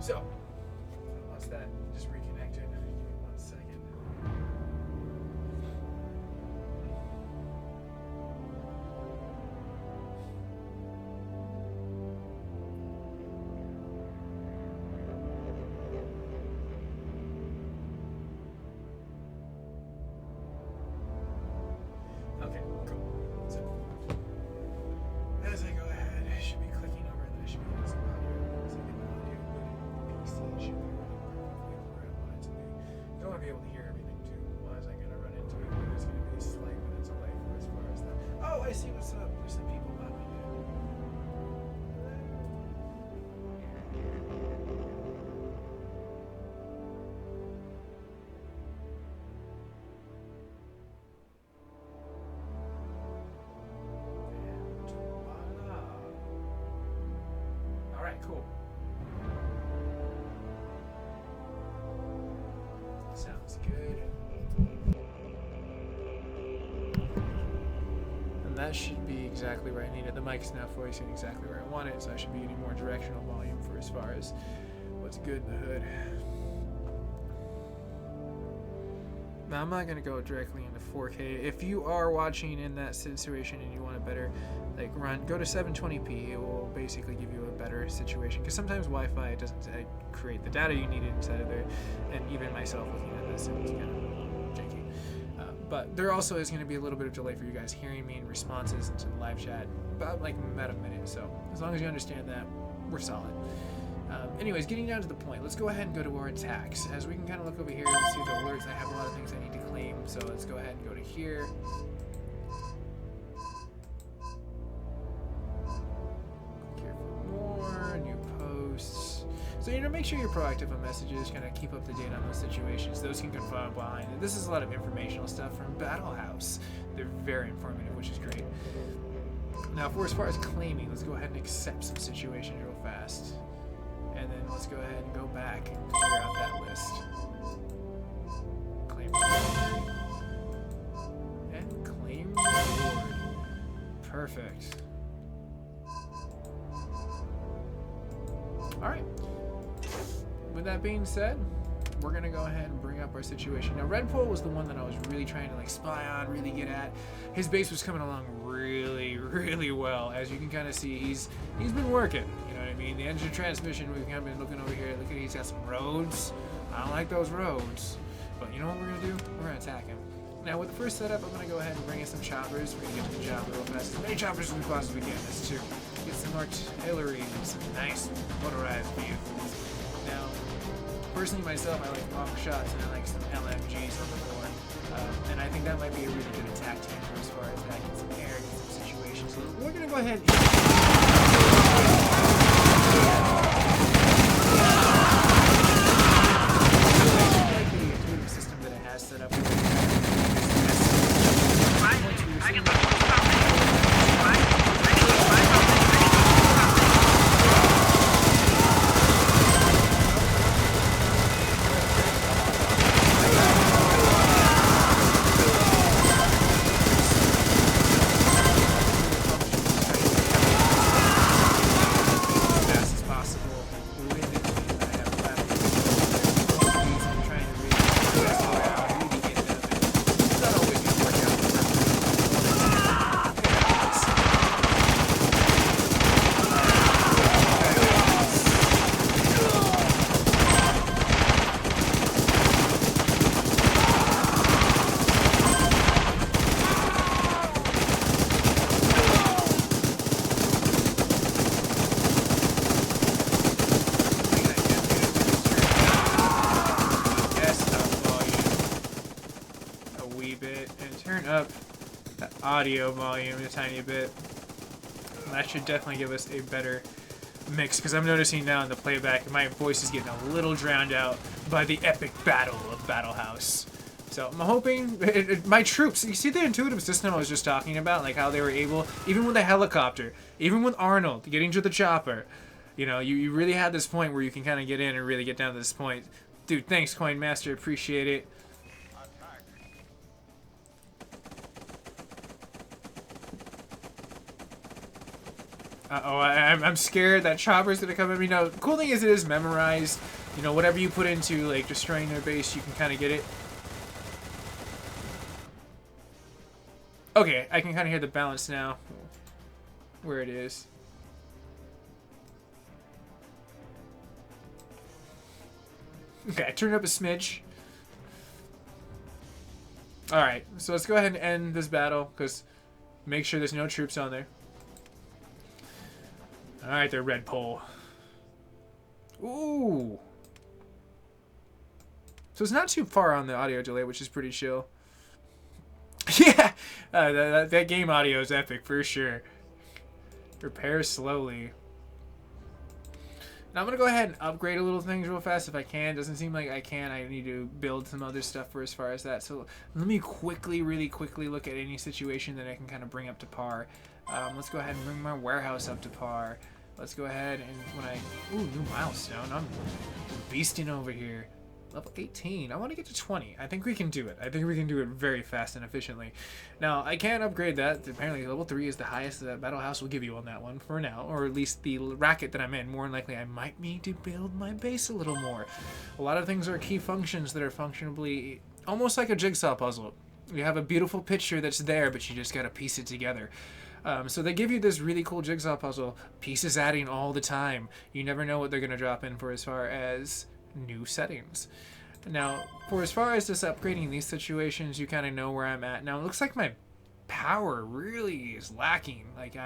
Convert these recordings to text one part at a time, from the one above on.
So, once that just reconnected, give me 1 second. Okay, cool. So, as I go ahead, I should be clicking over and then I should be getting some audio. As I get the audio good, the PC should be running perfectly where I want it to be. I don't want to be able to hear everything too. Otherwise, I'm going to run into it. But there's going to be a slight minutes away for as far as that. Oh, I see what's up. There's some people popping in. Alright, cool. Sounds good. And that should be exactly where I need it. The mic's now voicing exactly where I want it, so I should be getting more directional volume for as far as what's good in the hood. Now, I'm not going to go directly into 4K. If you are watching in that situation and you want a better run, go to 720p. It will basically give you a better situation, because sometimes Wi-Fi doesn't create the data you need inside of there, and even myself looking at this, it was kind of janky. But there also is going to be a little bit of delay for you guys hearing me and responses into the live chat, about a minute. So as long as you understand that, we're solid. Anyways, getting down to the point, let's go ahead and go to our attacks. As we can kind of look over here and see the alerts, I have a lot of things I need to claim, so let's go ahead and go to here. Click here for more, new posts. So, make sure you're proactive on messages, kind of keep up to date on those situations. Those can confirm behind it. This is a lot of informational stuff from BattleHouse. They're very informative, which is great. Now, as far as claiming, let's go ahead and accept some situations real fast. And then let's go ahead and go back and clear out that list. Claim reward. And claim reward. Perfect. Alright. With that being said, we're going to go ahead and bring up our situation. Now, Red Pole was the one that I was really trying to spy on, really get at. His base was coming along really, really well. As you can kind of see, he's been working. You know what I mean? The engine transmission, we've kind of been looking over here. Look at, he's got some roads. I don't like those roads. But you know what we're going to do? We're going to attack him. Now, with the first setup, I'm going to go ahead and bring in some choppers. We're going to get to the job real fast. As many choppers as we possibly can. That's two. Get some artillery and some nice motorized vehicles. Now, personally myself, I like long shots and I like some LMGs on the board. And I think that might be a really good attack tanker as far as that. Get some air, get some situations. So we're going to go ahead and... Audio volume a tiny bit. That should definitely give us a better mix, because I'm noticing now in the playback my voice is getting a little drowned out by the epic battle of BattleHouse. So I'm hoping my troops, you see the intuitive system I was just talking about, like how they were able, even with the helicopter, even with Arnold getting to the chopper, you really had this point where you can kind of get in and really get down to this point. Dude, thanks Coin Master, appreciate it. Uh-oh, I'm scared that chopper's gonna come at me. Now, the cool thing is it is memorized. You know, whatever you put into, like, destroying their base, you can kind of get it. Okay, I can kind of hear the balance now. Where it is. Okay, I turned up a smidge. Alright, so let's go ahead and end this battle, because make sure there's no troops on there. Alright, they're red pole. Ooh! So it's not too far on the audio delay, which is pretty chill. Yeah! That game audio is epic, for sure. Repair slowly. Now I'm going to go ahead and upgrade a little things real fast if I can. Doesn't seem like I can. I need to build some other stuff for as far as that. So let me really quickly look at any situation that I can kind of bring up to par. Let's go ahead and bring my warehouse up to par. Let's go ahead and when I... Ooh, new milestone. I'm beasting over here. Level 18. I want to get to 20. I think we can do it. I think we can do it very fast and efficiently. Now, I can upgrade that. Apparently, level 3 is the highest that BattleHouse will give you on that one for now. Or at least the racket that I'm in. More than likely, I might need to build my base a little more. A lot of things are key functions that are functionally almost like a jigsaw puzzle. You have a beautiful picture that's there, but you just got to piece it together. So they give you this really cool jigsaw puzzle. Pieces adding all the time. You never know what they're going to drop in for as far as new settings. Now, for as far as just upgrading these situations, you kind of know where I'm at. Now, it looks like my power really is lacking. Like,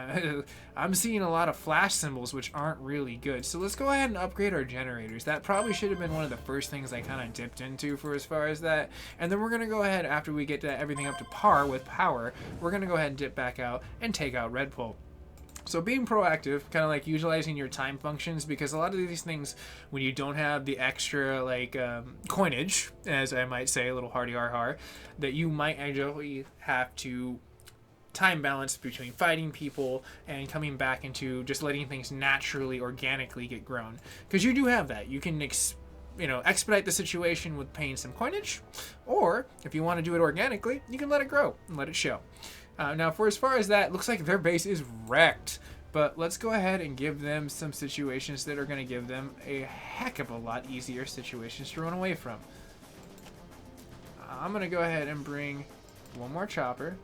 I'm seeing a lot of flash symbols, which aren't really good. So let's go ahead and upgrade our generators. That probably should have been one of the first things I kind of dipped into for as far as that. And then we're going to go ahead, after we get everything up to par with power, we're going to go ahead and dip back out and take out red pole. So being proactive, kind of like utilizing your time functions, because a lot of these things, when you don't have the extra like coinage, as I might say, a little hardy har, that you might actually have to time balance between fighting people and coming back into just letting things naturally, organically get grown. Because you do have that. You can expedite the situation with paying some coinage, or if you want to do it organically, you can let it grow and let it show. Now, for as far as that, looks like their base is wrecked. But let's go ahead and give them some situations that are going to give them a heck of a lot easier situations to run away from. I'm going to go ahead and bring one more chopper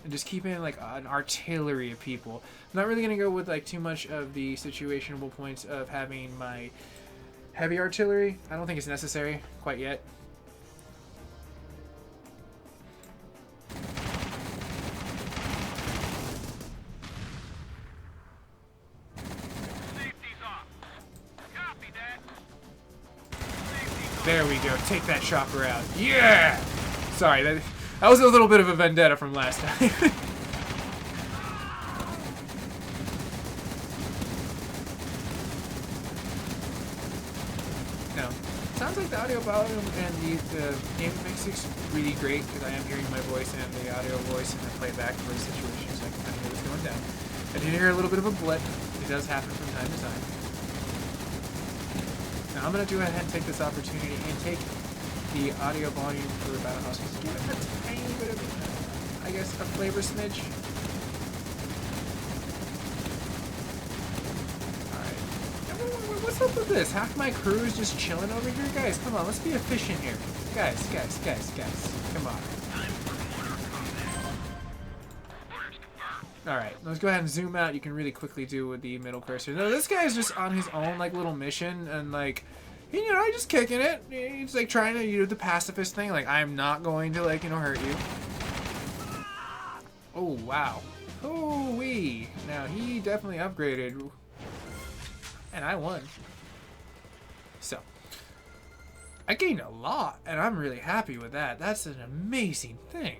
and just keep in like an artillery of people. I'm not really going to go with like too much of the situationable points of having my heavy artillery. I don't think it's necessary quite yet. There we go. Take that chopper out. Yeah! Sorry, that was a little bit of a vendetta from last time. Now, sounds like the audio volume and the game mix is really great because I am hearing my voice and the audio voice and the playback for the situation, so I can kind of hear what's going down. I did hear a little bit of a blip. It does happen from time to time. Now I'm going to go ahead and take this opportunity and take the audio volume for BattleHouse and give it a tiny bit of, I guess, a flavor smidge. Alright. What's up with this? Half my crew is just chilling over here? Guys, come on, let's be efficient here. Guys. Come on. Alright, let's go ahead and zoom out. You can really quickly do with the middle cursor. No, this guy is just on his own, like, little mission, and, like, just kicking it. He's, like, trying to do the pacifist thing. Like, I'm not going to, like, hurt you. Oh, wow. Hoo-wee. Now, he definitely upgraded. And I won. So, I gained a lot, and I'm really happy with that. That's an amazing thing.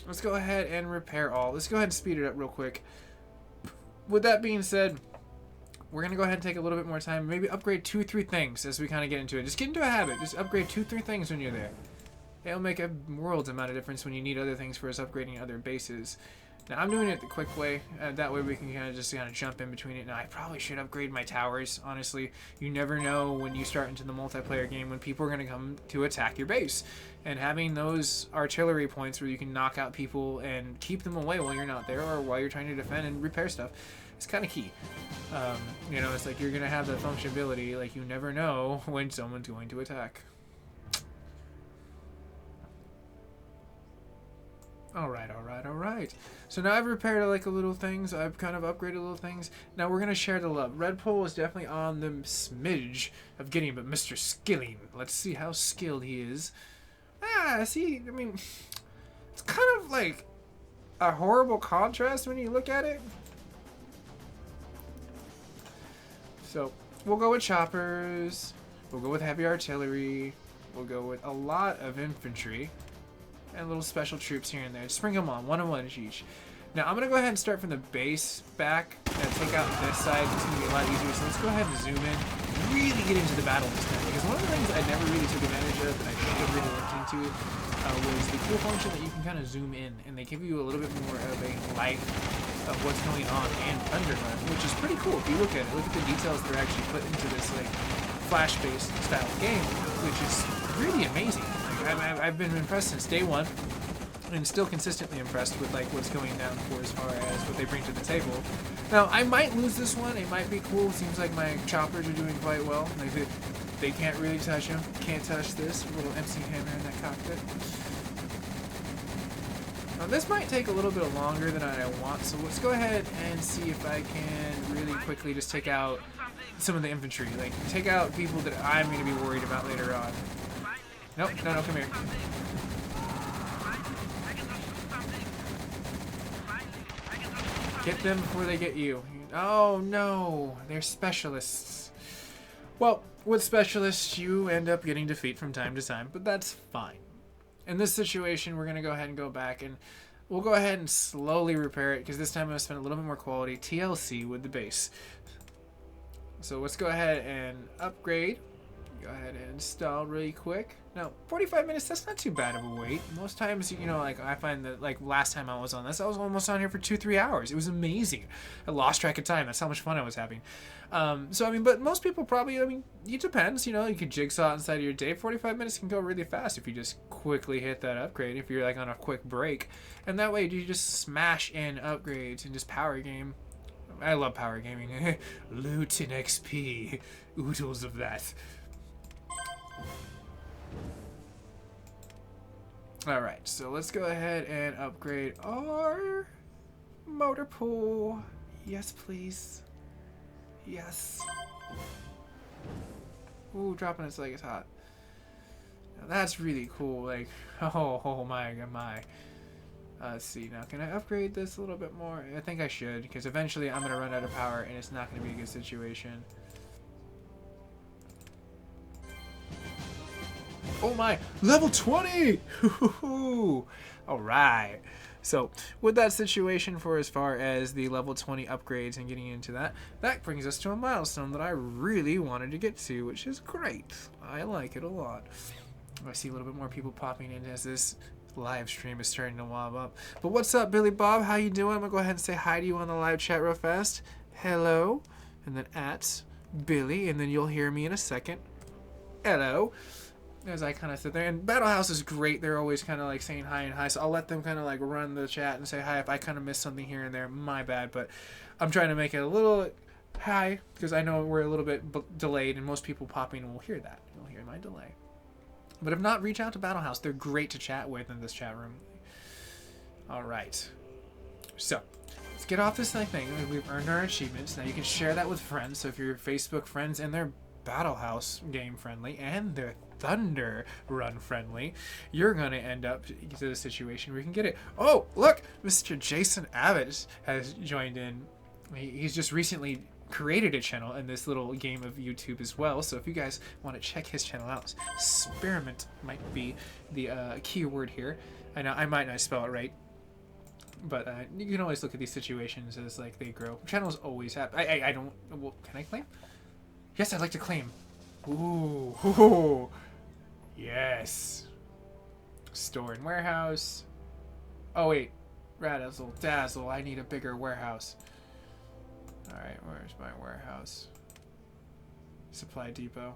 Let's go ahead and repair all. Let's go ahead and speed it up real quick. With that being said, we're going to go ahead and take a little bit more time. Maybe upgrade 2-3 things as we kind of get into it. Just get into a habit. Just upgrade 2-3 things when you're there. It'll make a world's amount of difference when you need other things for us upgrading other bases. Now I'm doing it the quick way, that way we can just jump in between it. Now I probably should upgrade my towers, honestly. You never know when you start into the multiplayer game when people are going to come to attack your base. And having those artillery points where you can knock out people and keep them away while you're not there or while you're trying to defend and repair stuff is kind of key. You know, it's like you're going to have the functionality, like you never know when someone's going to attack. Alright. So now I've repaired like a little things. I've kind of upgraded little things. Now we're going to share the love. Red Pole is definitely on the smidge of getting, but Mr. Skilling. Let's see how skilled he is. See, I mean, it's kind of like a horrible contrast when you look at it. So we'll go with choppers. We'll go with heavy artillery. We'll go with a lot of infantry. And little special troops here and there. Just bring them on, one each. Now I'm gonna go ahead and start from the base back and take out this side. It's gonna be a lot easier. So let's go ahead and zoom in, really get into the battle this time. Because one of the things I never really took advantage of, and I should have really looked into it, was the cool function that you can kind of zoom in, and they give you a little bit more of a light of what's going on and underground, which is pretty cool if you look at it. Look at the details that are actually put into this like flash-based style game, which is really amazing. I've been impressed since day one, and still consistently impressed with like what's going down for as far as what they bring to the table. Now I might lose this one. It might be cool. Seems like my choppers are doing quite well. Like they can't really touch them. Can't touch this little MC Hammer in that cockpit. Now this might take a little bit longer than I want, so let's go ahead and see if I can really quickly just take out some of the infantry. Like take out people that I'm going to be worried about later on. Nope, no, come here. Get them before they get you. Oh no, they're specialists. Well, with specialists, you end up getting defeat from time to time, but that's fine. In this situation, we're going to go ahead and go back, and we'll go ahead and slowly repair it, because this time I'm going to spend a little bit more quality TLC with the base. So let's go ahead and upgrade. Go ahead and install really quick. Now, 45 minutes, that's not too bad of a wait. Most times, you know, like I find that like last time I was on this, I was almost on here for 2-3 hours. It was amazing. I lost track of time. That's how much fun I was having. So, I mean, but most people probably, I mean, it depends, you know, you could jigsaw it inside of your day. 45 minutes can go really fast if you just quickly hit that upgrade, if you're like on a quick break. And that way, you just smash in upgrades and just power game. I love power gaming. Loot and XP. Oodles of that. Alright, so let's go ahead and upgrade our motor pool. Yes, please. Yes. Ooh, dropping it like it's hot. Now that's really cool. Like, oh my. Let's see, now can I upgrade this a little bit more? I think I should, because eventually I'm going to run out of power and it's not going to be a good situation. Oh my, level 20! Alright. So, with that situation for as far as the level 20 upgrades and getting into that, that brings us to a milestone that I really wanted to get to, which is great. I like it a lot. I see a little bit more people popping in as this live stream is starting to warm up. But what's up, Billy Bob? How you doing? I'm going to go ahead and say hi to you on the live chat real fast. Hello. And then at Billy, and then you'll hear me in a second. Hello. As I kind of sit there, and BattleHouse is great. They're always kind of like saying hi and hi, so I'll let them kind of like run the chat and say hi if I kind of miss something here and there. My bad, but I'm trying to make it a little hi because I know we're a little bit delayed, and most people popping will hear that. You'll hear my delay. But if not, reach out to BattleHouse. They're great to chat with in this chat room. All right, so let's get off this thing. We've earned our achievements. Now you can share that with friends. So if you're Facebook friends and they're BattleHouse game friendly and they're Thunder Run friendly, you're gonna end up to the situation where you can get it. Oh, look, Mr. Jason Abbott has joined in. He's just recently created a channel in this little game of YouTube as well. So if you guys want to check his channel out, experiment might be the key word here. I know I might not spell it right, but you can always look at these situations as like they grow. Channels always have. I don't. Well, can I claim? Yes, I'd like to claim. Ooh. Yes. Store and warehouse. Oh, wait. Radazzle dazzle, I need a bigger warehouse. Alright, where's my warehouse? Supply depot.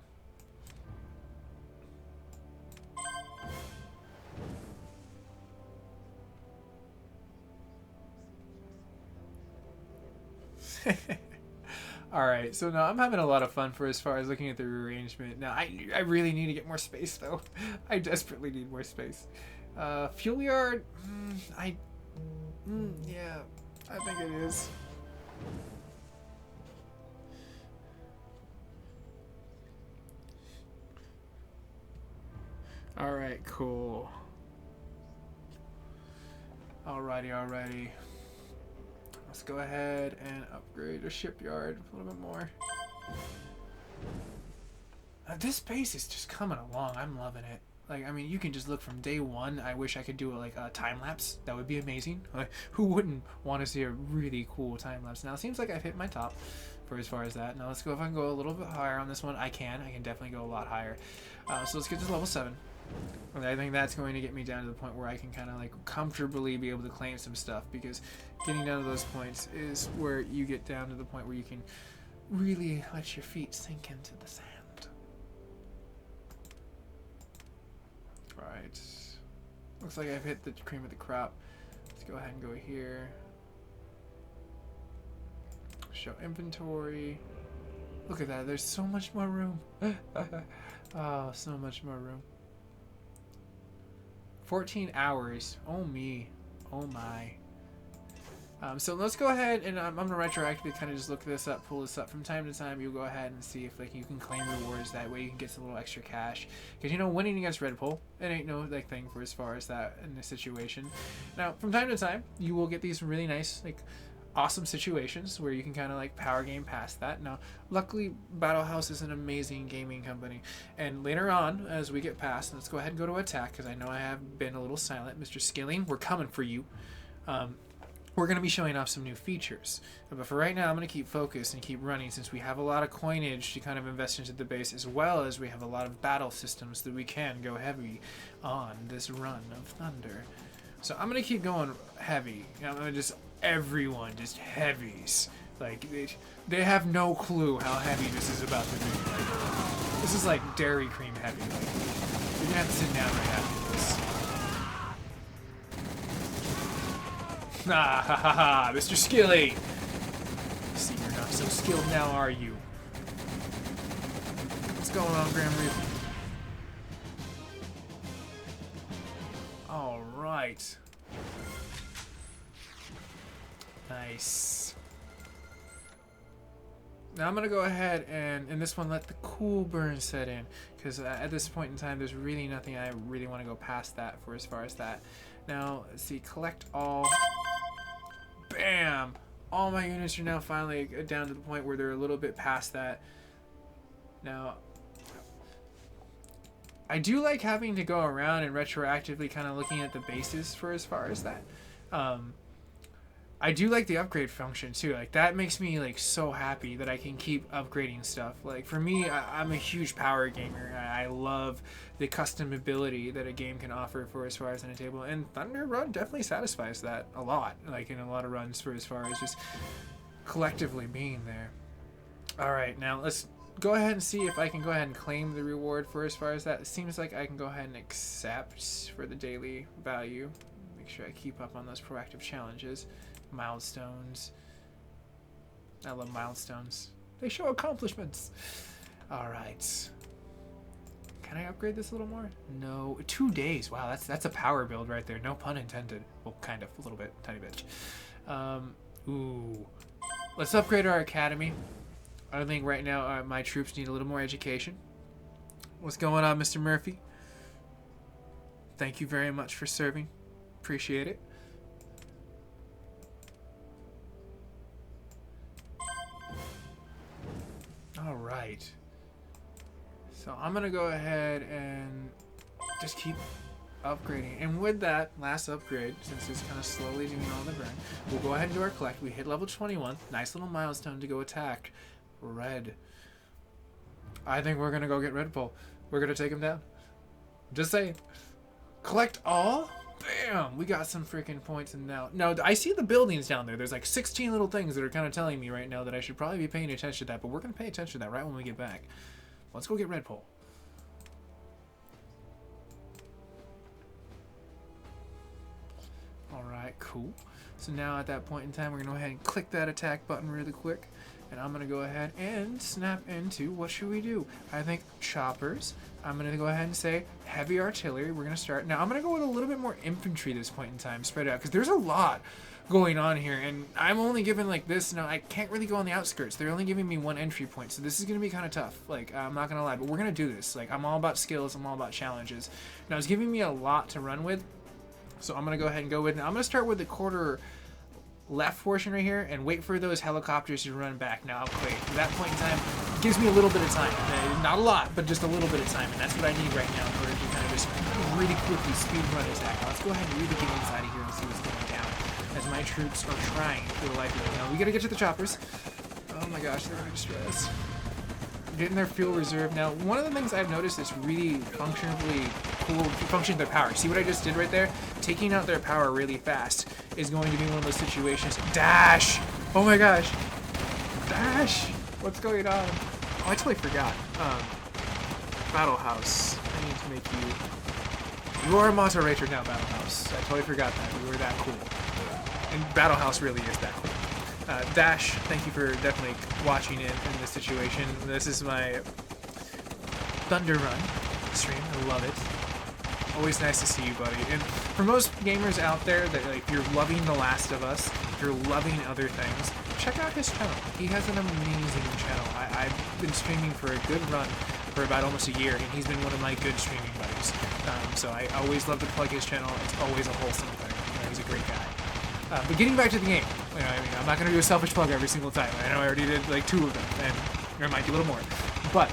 Alright, so now I'm having a lot of fun for as far as looking at the rearrangement. Now, I really need to get more space, though. I desperately need more space. Fuel yard? Yeah, I think it is. Alright, cool. Alrighty. Let's go ahead and upgrade the shipyard a little bit more. This base is just coming along. I'm loving it. Like, I mean, you can just look from day one. I wish I could do like a time lapse. That would be amazing. Who wouldn't want to see a really cool time lapse? Now, it seems like I've hit my top for as far as that. Now, let's go. If I can go a little bit higher on this one, I can definitely go a lot higher. So let's get to level 7. And I think that's going to get me down to the point where I can kind of like comfortably be able to claim some stuff, because getting down to those points is where you get down to the point where you can really let your feet sink into the sand. Alright. Looks like I've hit the cream of the crop. Let's go ahead and go here. Show inventory. Look at that. There's so much more room. Oh, so much more room. 14 hours. Oh me. Oh my. So let's go ahead and I'm gonna retroactively kind of just look this up, pull this up from time to time. You'll go ahead and see if like you can claim rewards. That way you can get some little extra cash. Because you know, winning against Red Bull, it ain't no like thing for as far as that in this situation. Now, from time to time, you will get these really nice like awesome situations where you can kind of like power game past that. Now, luckily, BattleHouse is an amazing gaming company. And later on, as we get past, let's go ahead and go to attack, because I know I have been a little silent. Mr. Skilling, we're coming for you. We're going to be showing off some new features. But for right now, I'm going to keep focused and keep running, since we have a lot of coinage to kind of invest into the base, as well as we have a lot of battle systems that we can go heavy on this run of Thunder. So I'm going to keep going heavy. I'm going to just everyone just heavies. Like, they have no clue how heavy this is about to be. Like, this is like Dairy Cream heavy. Like, you're going to have to sit down right after this. Ah, ha ha ha, Mr. Skilly! See, you're not so skilled now, are you? What's going on, Graham Reeve? Alright. Nice. Now I'm going to go ahead and, in this one, let the cool burn set in. Because at this point in time, there's really nothing I really want to go past that for as far as that. Now, let's see, collect all. Bam! All my units are now finally down to the point where they're a little bit past that. Now, I do like having to go around and retroactively kind of looking at the bases for as far as that. I do like the upgrade function too. Like, that makes me like so happy that I can keep upgrading stuff. Like, for me, I'm a huge power gamer. I love the customability that a game can offer for as far as in a table, and Thunder Run definitely satisfies that a lot. Like, in a lot of runs for as far as just collectively being there. All right, now let's go ahead and see if I can go ahead and claim the reward for as far as that. It seems like I can go ahead and accept for the daily value. Make sure I keep up on those proactive challenges. Milestones. I love milestones. They show accomplishments. Alright. Can I upgrade this a little more? No. 2 days. Wow, that's a power build right there. No pun intended. Well, kind of. A little bit. Tiny bit. Ooh. Let's upgrade our academy. I think right now my troops need a little more education. What's going on, Mr. Murphy? Thank you very much for serving. Appreciate it. All right. So I'm going to go ahead and just keep upgrading. And with that last upgrade, since it's kind of slowly doing all the burn, we'll go ahead and do our collect. We hit level 21. Nice little milestone to go attack Red. I think we're going to go get Red Bull. We're going to take him down. Just saying. Collect all? Bam! We got some freaking points, and now I see the buildings down there. There's like 16 little things that are kind of telling me right now that I should probably be paying attention to that, but we're going to pay attention to that right when we get back. Let's go get red pole. Alright, cool. So now at that point in time, we're going to go ahead and click that attack button really quick. And I'm going to go ahead and snap into, what should we do? I think choppers. I'm going to go ahead and say heavy artillery. We're going to start. Now I'm going to go with a little bit more infantry this point in time, spread out. Because there's a lot going on here. And I'm only given like this. Now I can't really go on the outskirts. They're only giving me 1 entry point. So this is going to be kind of tough. Like, I'm not going to lie. But we're going to do this. Like, I'm all about skills. I'm all about challenges. Now it's giving me a lot to run with. So I'm going to go ahead and go with it. Now I'm going to start with the quarter left portion right here and wait for those helicopters to run back. Now, okay, at that point in time, it gives me a little bit of time. Not a lot, but just a little bit of time, and that's what I need right now in order to kind of just really quickly speed run attack. Now, let's go ahead and really get inside of here and see what's going down as my troops are trying for the life of it. Now, we got to get to the choppers. Oh my gosh, they're going to destroy us. Getting their fuel reserve. Now, one of the things I've noticed that's really functionally cool, function their power. See what I just did right there? Taking out their power really fast is going to be one of those situations. Dash! Oh my gosh. Dash! What's going on? Oh, I totally forgot. BattleHouse. I need to make you... You are a moderator now, BattleHouse. I totally forgot that. You were that cool. And BattleHouse really is that cool. Dash, thank you for definitely watching in this situation. This is my Thunder Run stream. I love it. Always nice to see you, buddy. And for most gamers out there that like you're loving The Last of Us, if you're loving other things, check out his channel. He has an amazing channel. I've been streaming for a good run for about almost a year, and he's been one of my good streaming buddies. So I always love to plug his channel. It's always a wholesome thing. He's a great guy. But getting back to the game, you know, I mean, I'm not going to do a selfish plug every single time. I know I already did like 2 of them, and there might be a little more. But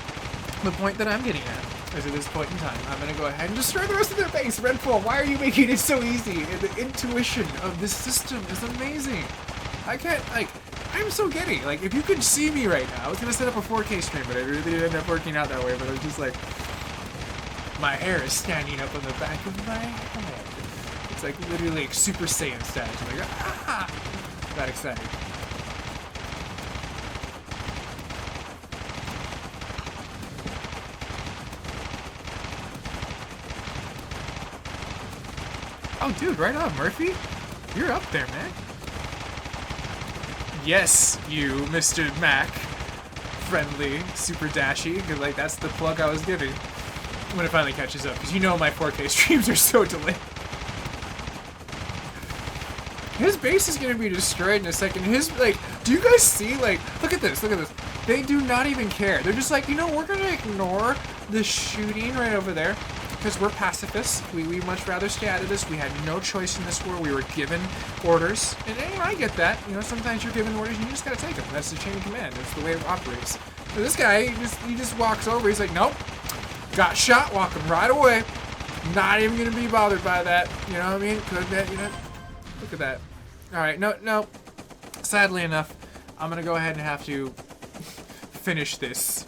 the point that I'm getting at is at this point in time, I'm going to go ahead and destroy the rest of their base. Redfall, why are you making it so easy? And the intuition of this system is amazing. I can't, like, I'm so giddy. Like, if you could see me right now, I was going to set up a 4K stream, but it really didn't end up working out that way. But I was just like, my hair is standing up on the back of my head. It's like literally like Super Saiyan status. I'm like, ah! That excited. Oh, dude, right on, Murphy. You're up there, man. Yes, you, Mr. Mac. Friendly, super dashy. Cause like that's the plug I was giving when it finally catches up. Because you know my 4K streams are so delayed. His base is going to be destroyed in a second. His, like, do you guys see, like, look at this, look at this. They do not even care. They're just like, you know, we're going to ignore the shooting right over there because we're pacifists. We much rather stay out of this. We had no choice in this war. We were given orders. And you know, I get that. You know, sometimes you're given orders and you just got to take them. That's the chain of command. That's the way it operates. So this guy, he just walks over. He's like, nope. Got shot. Walk him right away. Not even going to be bothered by that. You know what I mean? Could that, you know? Look at that. Alright, no. Sadly enough, I'm going to go ahead and have to finish this.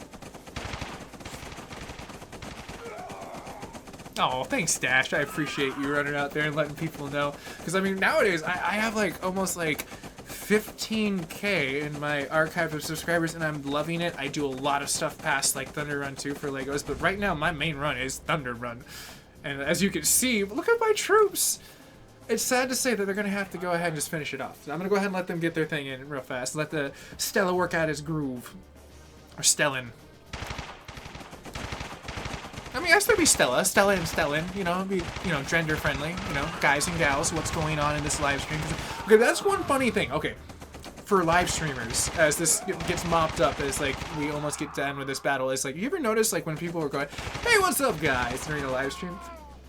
Oh, thanks, Dash. I appreciate you running out there and letting people know. Because, I mean, nowadays, I have, like, almost, like, 15K in my archive of subscribers, and I'm loving it. I do a lot of stuff past, like, Thunder Run 2 for Legos, but right now, my main run is Thunder Run. And as you can see, look at my troops! It's sad to say that they're going to have to go ahead and just finish it off. So I'm going to go ahead and let them get their thing in real fast. Let the Stella work out his groove. Or Stellan. I mean, I still be Stella. Stella and Stellan. You know, be, you know, gender friendly. You know, guys and gals. What's going on in this live stream. Okay, that's one funny thing. Okay. For live streamers, as this gets mopped up, as like we almost get done with this battle, it's like, you ever notice like when people are going, hey, what's up, guys, during a live stream?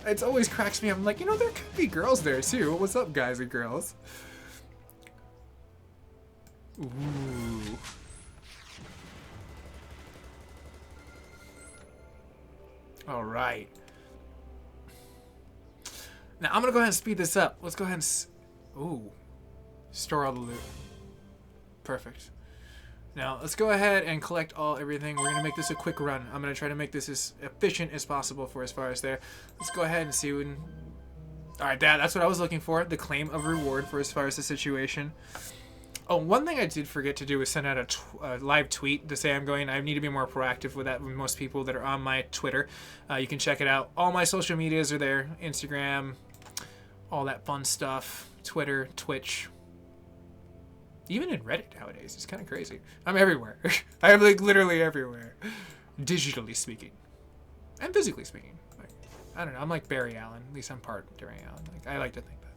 It always cracks me up. I'm like, you know, there could be girls there too. What's up, guys and girls? Ooh. All right. Now I'm gonna go ahead and speed this up. Let's go ahead and ooh, store all the loot. Perfect. Now let's go ahead and collect everything. We're gonna make this a quick run. I'm gonna try to make this as efficient as possible for as far as there. Let's go ahead and see when. All right, that's what I was looking for. The claim of reward for as far as the situation. Oh, one thing I did forget to do was send out a live tweet to say I need to be more proactive with that with most people that are on my Twitter. You can check it out. All my social medias are there. Instagram, all that fun stuff. Twitter, Twitch. Even in Reddit nowadays. It's kind of crazy. I'm everywhere. I'm like literally everywhere. Digitally speaking. And physically speaking. Like, I don't know. I'm like Barry Allen. At least I'm part Barry Allen. Like, I like to think that.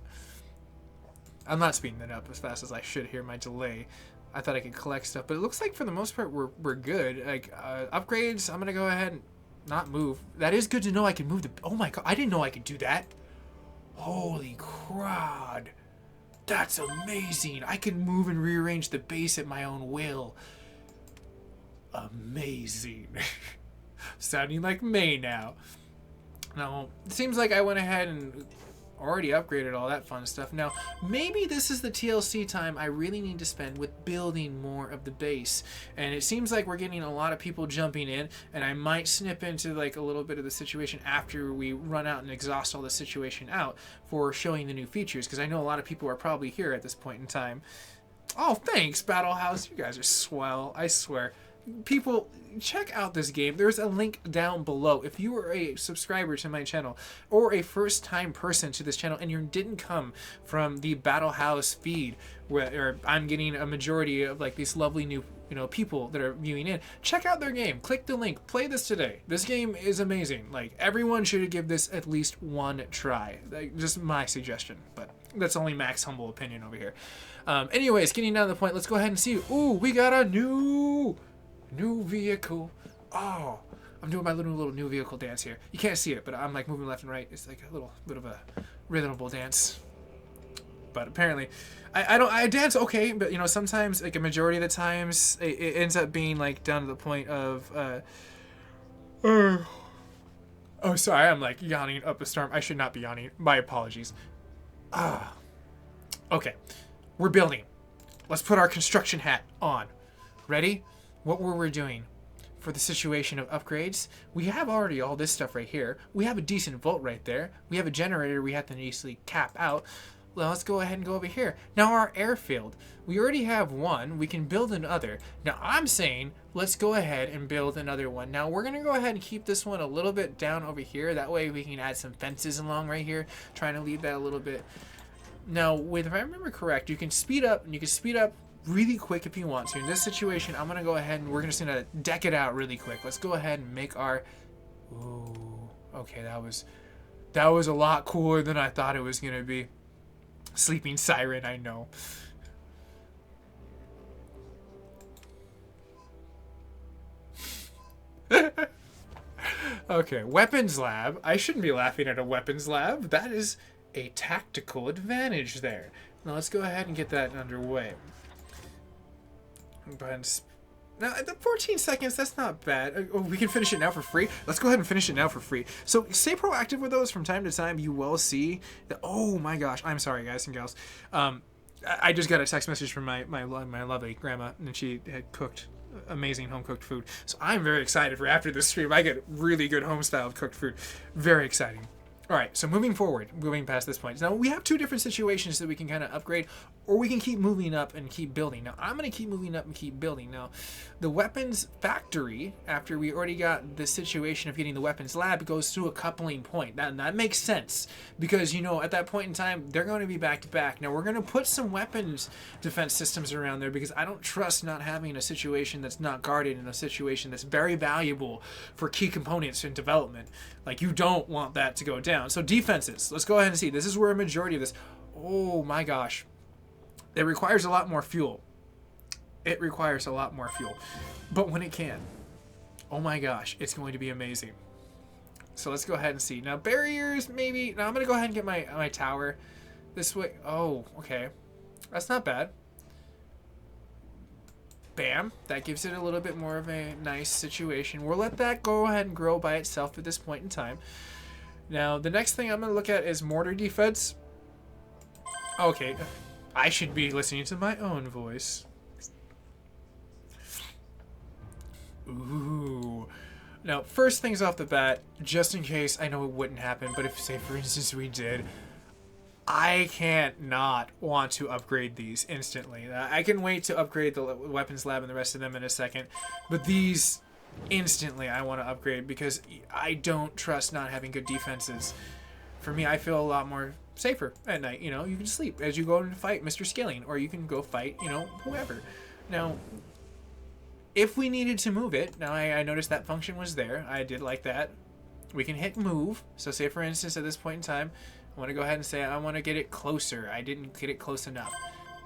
I'm not speeding it up as fast as I should here. My delay. I thought I could collect stuff, but it looks like for the most part we're good. Like upgrades, I'm gonna go ahead and not move. That is good to know. I can move the. Oh my god! I didn't know I could do that. Holy crud! That's amazing. I can move and rearrange the base at my own will. Amazing. Sounding like May now. Now it seems like I went ahead and already upgraded all that fun stuff. Now, maybe this is the TLC time I really need to spend with building more of the base. And it seems like we're getting a lot of people jumping in, and I might snip into like a little bit of the situation after we run out and exhaust all the situation out for showing the new features, because I know a lot of people are probably here at this point in time. Oh, thanks, BattleHouse. You guys are swell, I swear. People, check out this game. There's a link down below. If you are a subscriber to my channel or a first-time person to this channel and you didn't come from the BattleHouse feed where I'm getting a majority of like these lovely new people that are viewing in, check out their game. Click the link. Play this today. This game is amazing. Like, everyone should give this at least one try. Like, just my suggestion, but that's only Mac's humble opinion over here. Anyways, getting down to the point, let's go ahead and see. Ooh, we got a new vehicle. Oh, I'm doing my little new vehicle dance here. You can't see it, but I'm like moving left and right. It's like a little bit of a rhythmable dance. But apparently, I dance okay, but sometimes, like a majority of the times, it ends up being like down to the point of oh, sorry, I'm like yawning up a storm. I should not be yawning. My apologies. Okay, we're building. Let's put our construction hat on. Ready? What were we doing for the situation of upgrades? We have already all this stuff right here. We have a decent vault right there. We have a generator we have to easily cap out. Well, let's go ahead and go over here. Now our airfield. We already have one. We can build another. Now I'm saying let's go ahead and build another one. Now we're going to go ahead and keep this one a little bit down over here. That way we can add some fences along right here. Trying to leave that a little bit. Now, if I remember correct, you can speed up, and you can speed up really quick if you want to. In this situation, I'm going to go ahead and we're just going to deck it out really quick. Let's go ahead and make our... Ooh, okay, that was a lot cooler than I thought it was going to be. Sleeping siren, I know. Okay, weapons lab. I shouldn't be laughing at a weapons lab. That is a tactical advantage there. Now let's go ahead and get that underway. Go ahead and now, the 14 seconds, that's not bad. Oh, we can finish it now for free. Let's go ahead and finish it now for free. So stay proactive with those. From time to time, you will see that. Oh my gosh, I'm sorry, guys and gals. I just got a text message from my lovely grandma, and she had cooked amazing home cooked food. So I'm very excited for after this stream. I get really good home style cooked food. Very exciting. All right, so moving past this point. Now, we have two different situations that we can kind of upgrade, or we can keep moving up and keep building. Now, I'm going to keep moving up and keep building. Now, the weapons factory, after we already got the situation of getting the weapons lab, goes through a coupling point. That makes sense, because, at that point in time, they're going to be back to back. Now, we're going to put some weapons defense systems around there, because I don't trust not having a situation that's not guarded in a situation that's very valuable for key components in development. Like, you don't want that to go down. So defenses, let's go ahead and see. This is where a majority of this, oh my gosh, it requires a lot more fuel. It requires a lot more fuel. But when it can, oh my gosh, it's going to be amazing. So let's go ahead and see. Now barriers, maybe. Now I'm going to go ahead and get my tower this way. Oh, okay. That's not bad. Bam. That gives it a little bit more of a nice situation. We'll let that go ahead and grow by itself at this point in time. Now, the next thing I'm going to look at is mortar defense. Okay. I should be listening to my own voice. Ooh. Now, first things off the bat, just in case, I know it wouldn't happen, but if, say, for instance, we did, I can't not want to upgrade these instantly. I can wait to upgrade the weapons lab and the rest of them in a second, but these instantly I want to upgrade because I don't trust not having good defenses. For me, I feel a lot more safer at night. You know, you can sleep as you go and fight Mr. Skilling, or you can go fight, you know, whoever. Now, if we needed to move it, now I noticed that function was there. I did like that. We can hit move. So say, for instance, at this point in time, I want to go ahead and say I want to get it closer. I didn't get it close enough.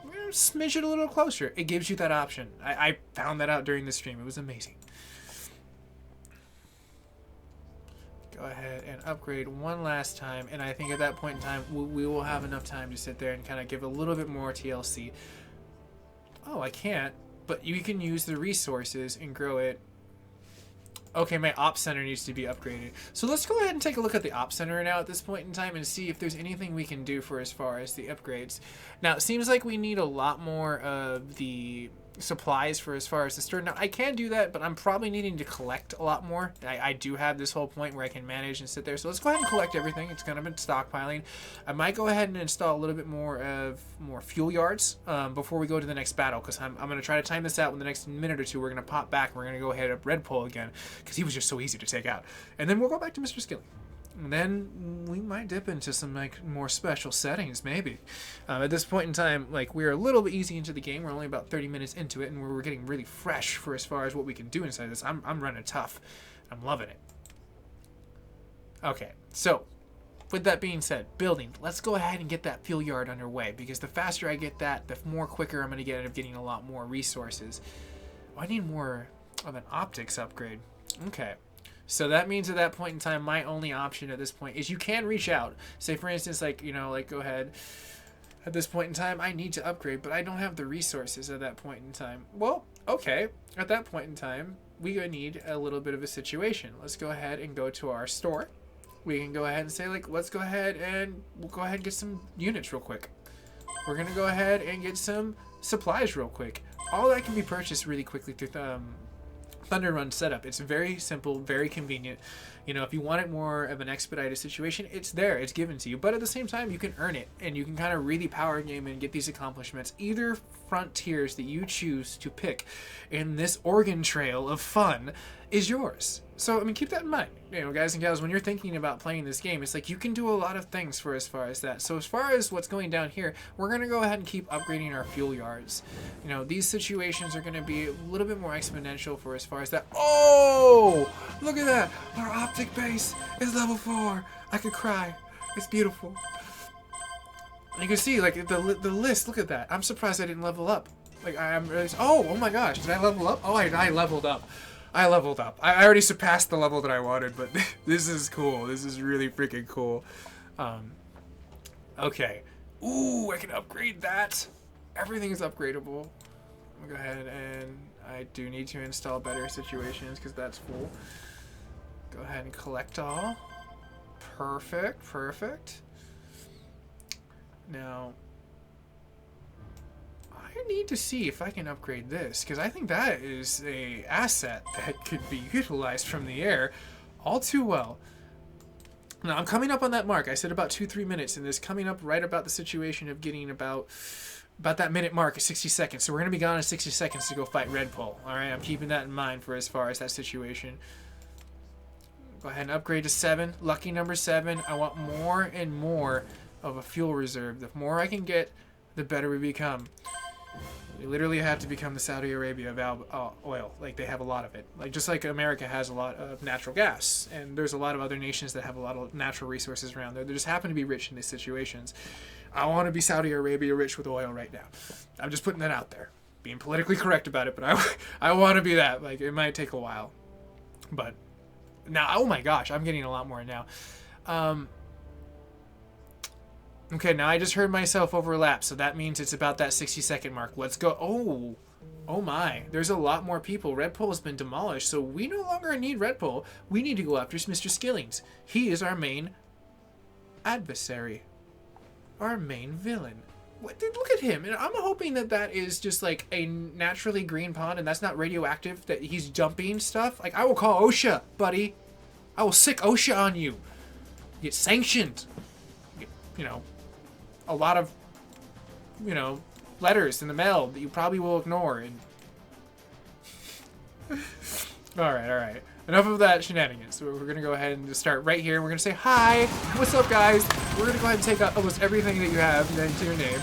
We're going to smidge it a little closer. It gives you that option. I found that out during the stream. It was amazing. Go ahead and upgrade one last time, and I think at that point in time we will have enough time to sit there and kind of give a little bit more TLC. Oh, I can't, but you can use the resources and grow it. Okay, my Ops Center needs to be upgraded. So let's go ahead and take a look at the Ops Center now at this point in time and see if there's anything we can do for as far as the upgrades. Now, it seems like we need a lot more of the supplies for as far as the store. Now, I can do that, but I'm probably needing to collect a lot more. I do have this whole point where I can manage and sit there. So let's go ahead and collect everything. It's kind of been stockpiling. I might go ahead and install a little bit more fuel yards before we go to the next battle, because I'm going to try to time this out in the next minute or two. We're going to pop back. We're going to go ahead up Red Pole again, because he was just so easy to take out. And then we'll go back to Mr. Skilling. And then we might dip into some like more special settings, maybe. At this point in time, like, we're a little bit easy into the game. We're only about 30 minutes into it, and we're getting really fresh for as far as what we can do inside this. I'm running tough. I'm loving it. Okay, so with that being said, building. Let's go ahead and get that fuel yard underway, because the faster I get that, the more quicker I'm going to get at getting a lot more resources. Oh, I need more of an optics upgrade. Okay. So that means at that point in time, my only option at this point is you can reach out. Say, for instance, like, you know, like, go ahead. At this point in time, I need to upgrade, but I don't have the resources at that point in time. Well, okay. At that point in time, we need a little bit of a situation. Let's go ahead and go to our store. We can go ahead and say, like, let's go ahead and we'll go ahead and get some units real quick. We're going to go ahead and get some supplies real quick. All that can be purchased really quickly through Thunder Run setup. It's very simple, very convenient. You know, if you want it more of an expedited situation, it's there, it's given to you. But at the same time, you can earn it, and you can kind of really power game and get these accomplishments. Either frontiers that you choose to pick in this Oregon Trail of fun is yours. So, I mean, keep that in mind. You know, guys and gals, when you're thinking about playing this game, it's like you can do a lot of things for as far as that. So as far as what's going down here, we're going to go ahead and keep upgrading our fuel yards. You know, these situations are going to be a little bit more exponential for as far as that. Oh, look at that. Our optic base is level 4. I could cry. It's beautiful. And you can see, like, the list. Look at that. I'm surprised I didn't level up. Like, I'm really... Oh my gosh. Did I level up? Oh, I leveled up. I leveled up. I already surpassed the level that I wanted, but this is cool. This is really freaking cool. Okay. Ooh, I can upgrade that. Everything is upgradable. I'm gonna go ahead and I do need to install better situations because that's full. Go ahead and collect all. Perfect, perfect. Now, I need to see if I can upgrade this, because I think that is a asset that could be utilized from the air all too well. Now, I'm coming up on that mark. I said about 2-3 minutes, and this coming up right about the situation of getting about that minute mark at 60 seconds. So we're going to be gone in 60 seconds to go fight Red Pole. All right, I'm keeping that in mind for as far as that situation. Go ahead and upgrade to 7. Lucky number 7. I want more and more of a fuel reserve. The more I can get, the better we become. We literally have to become the Saudi Arabia of oil. Like, they have a lot of it. Like, just like America has a lot of natural gas, and there's a lot of other nations that have a lot of natural resources around there. They just happen to be rich in these situations. I want to be Saudi Arabia rich with oil right now. I'm just putting that out there. Being politically correct about it, but I want to be that. Like, it might take a while. But now, oh my gosh, I'm getting a lot more now. Okay, now I just heard myself overlap, so that means it's about that 60-second mark. Let's go. Oh my. There's a lot more people. Red Pole has been demolished, so we no longer need Red Pole. We need to go after Mr. Skillings. He is our main adversary. Our main villain. Look at him. And I'm hoping that that is just like a naturally green pond and that's not radioactive, that he's dumping stuff. Like, I will call OSHA, buddy. I will sick OSHA on you. Get sanctioned. You know, a lot of, you know, letters in the mail that you probably will ignore. And all right. Enough of that shenanigans. So we're gonna go ahead and just start right here. We're gonna say hi. What's up, guys? We're gonna go ahead and take out almost everything that you have into your name.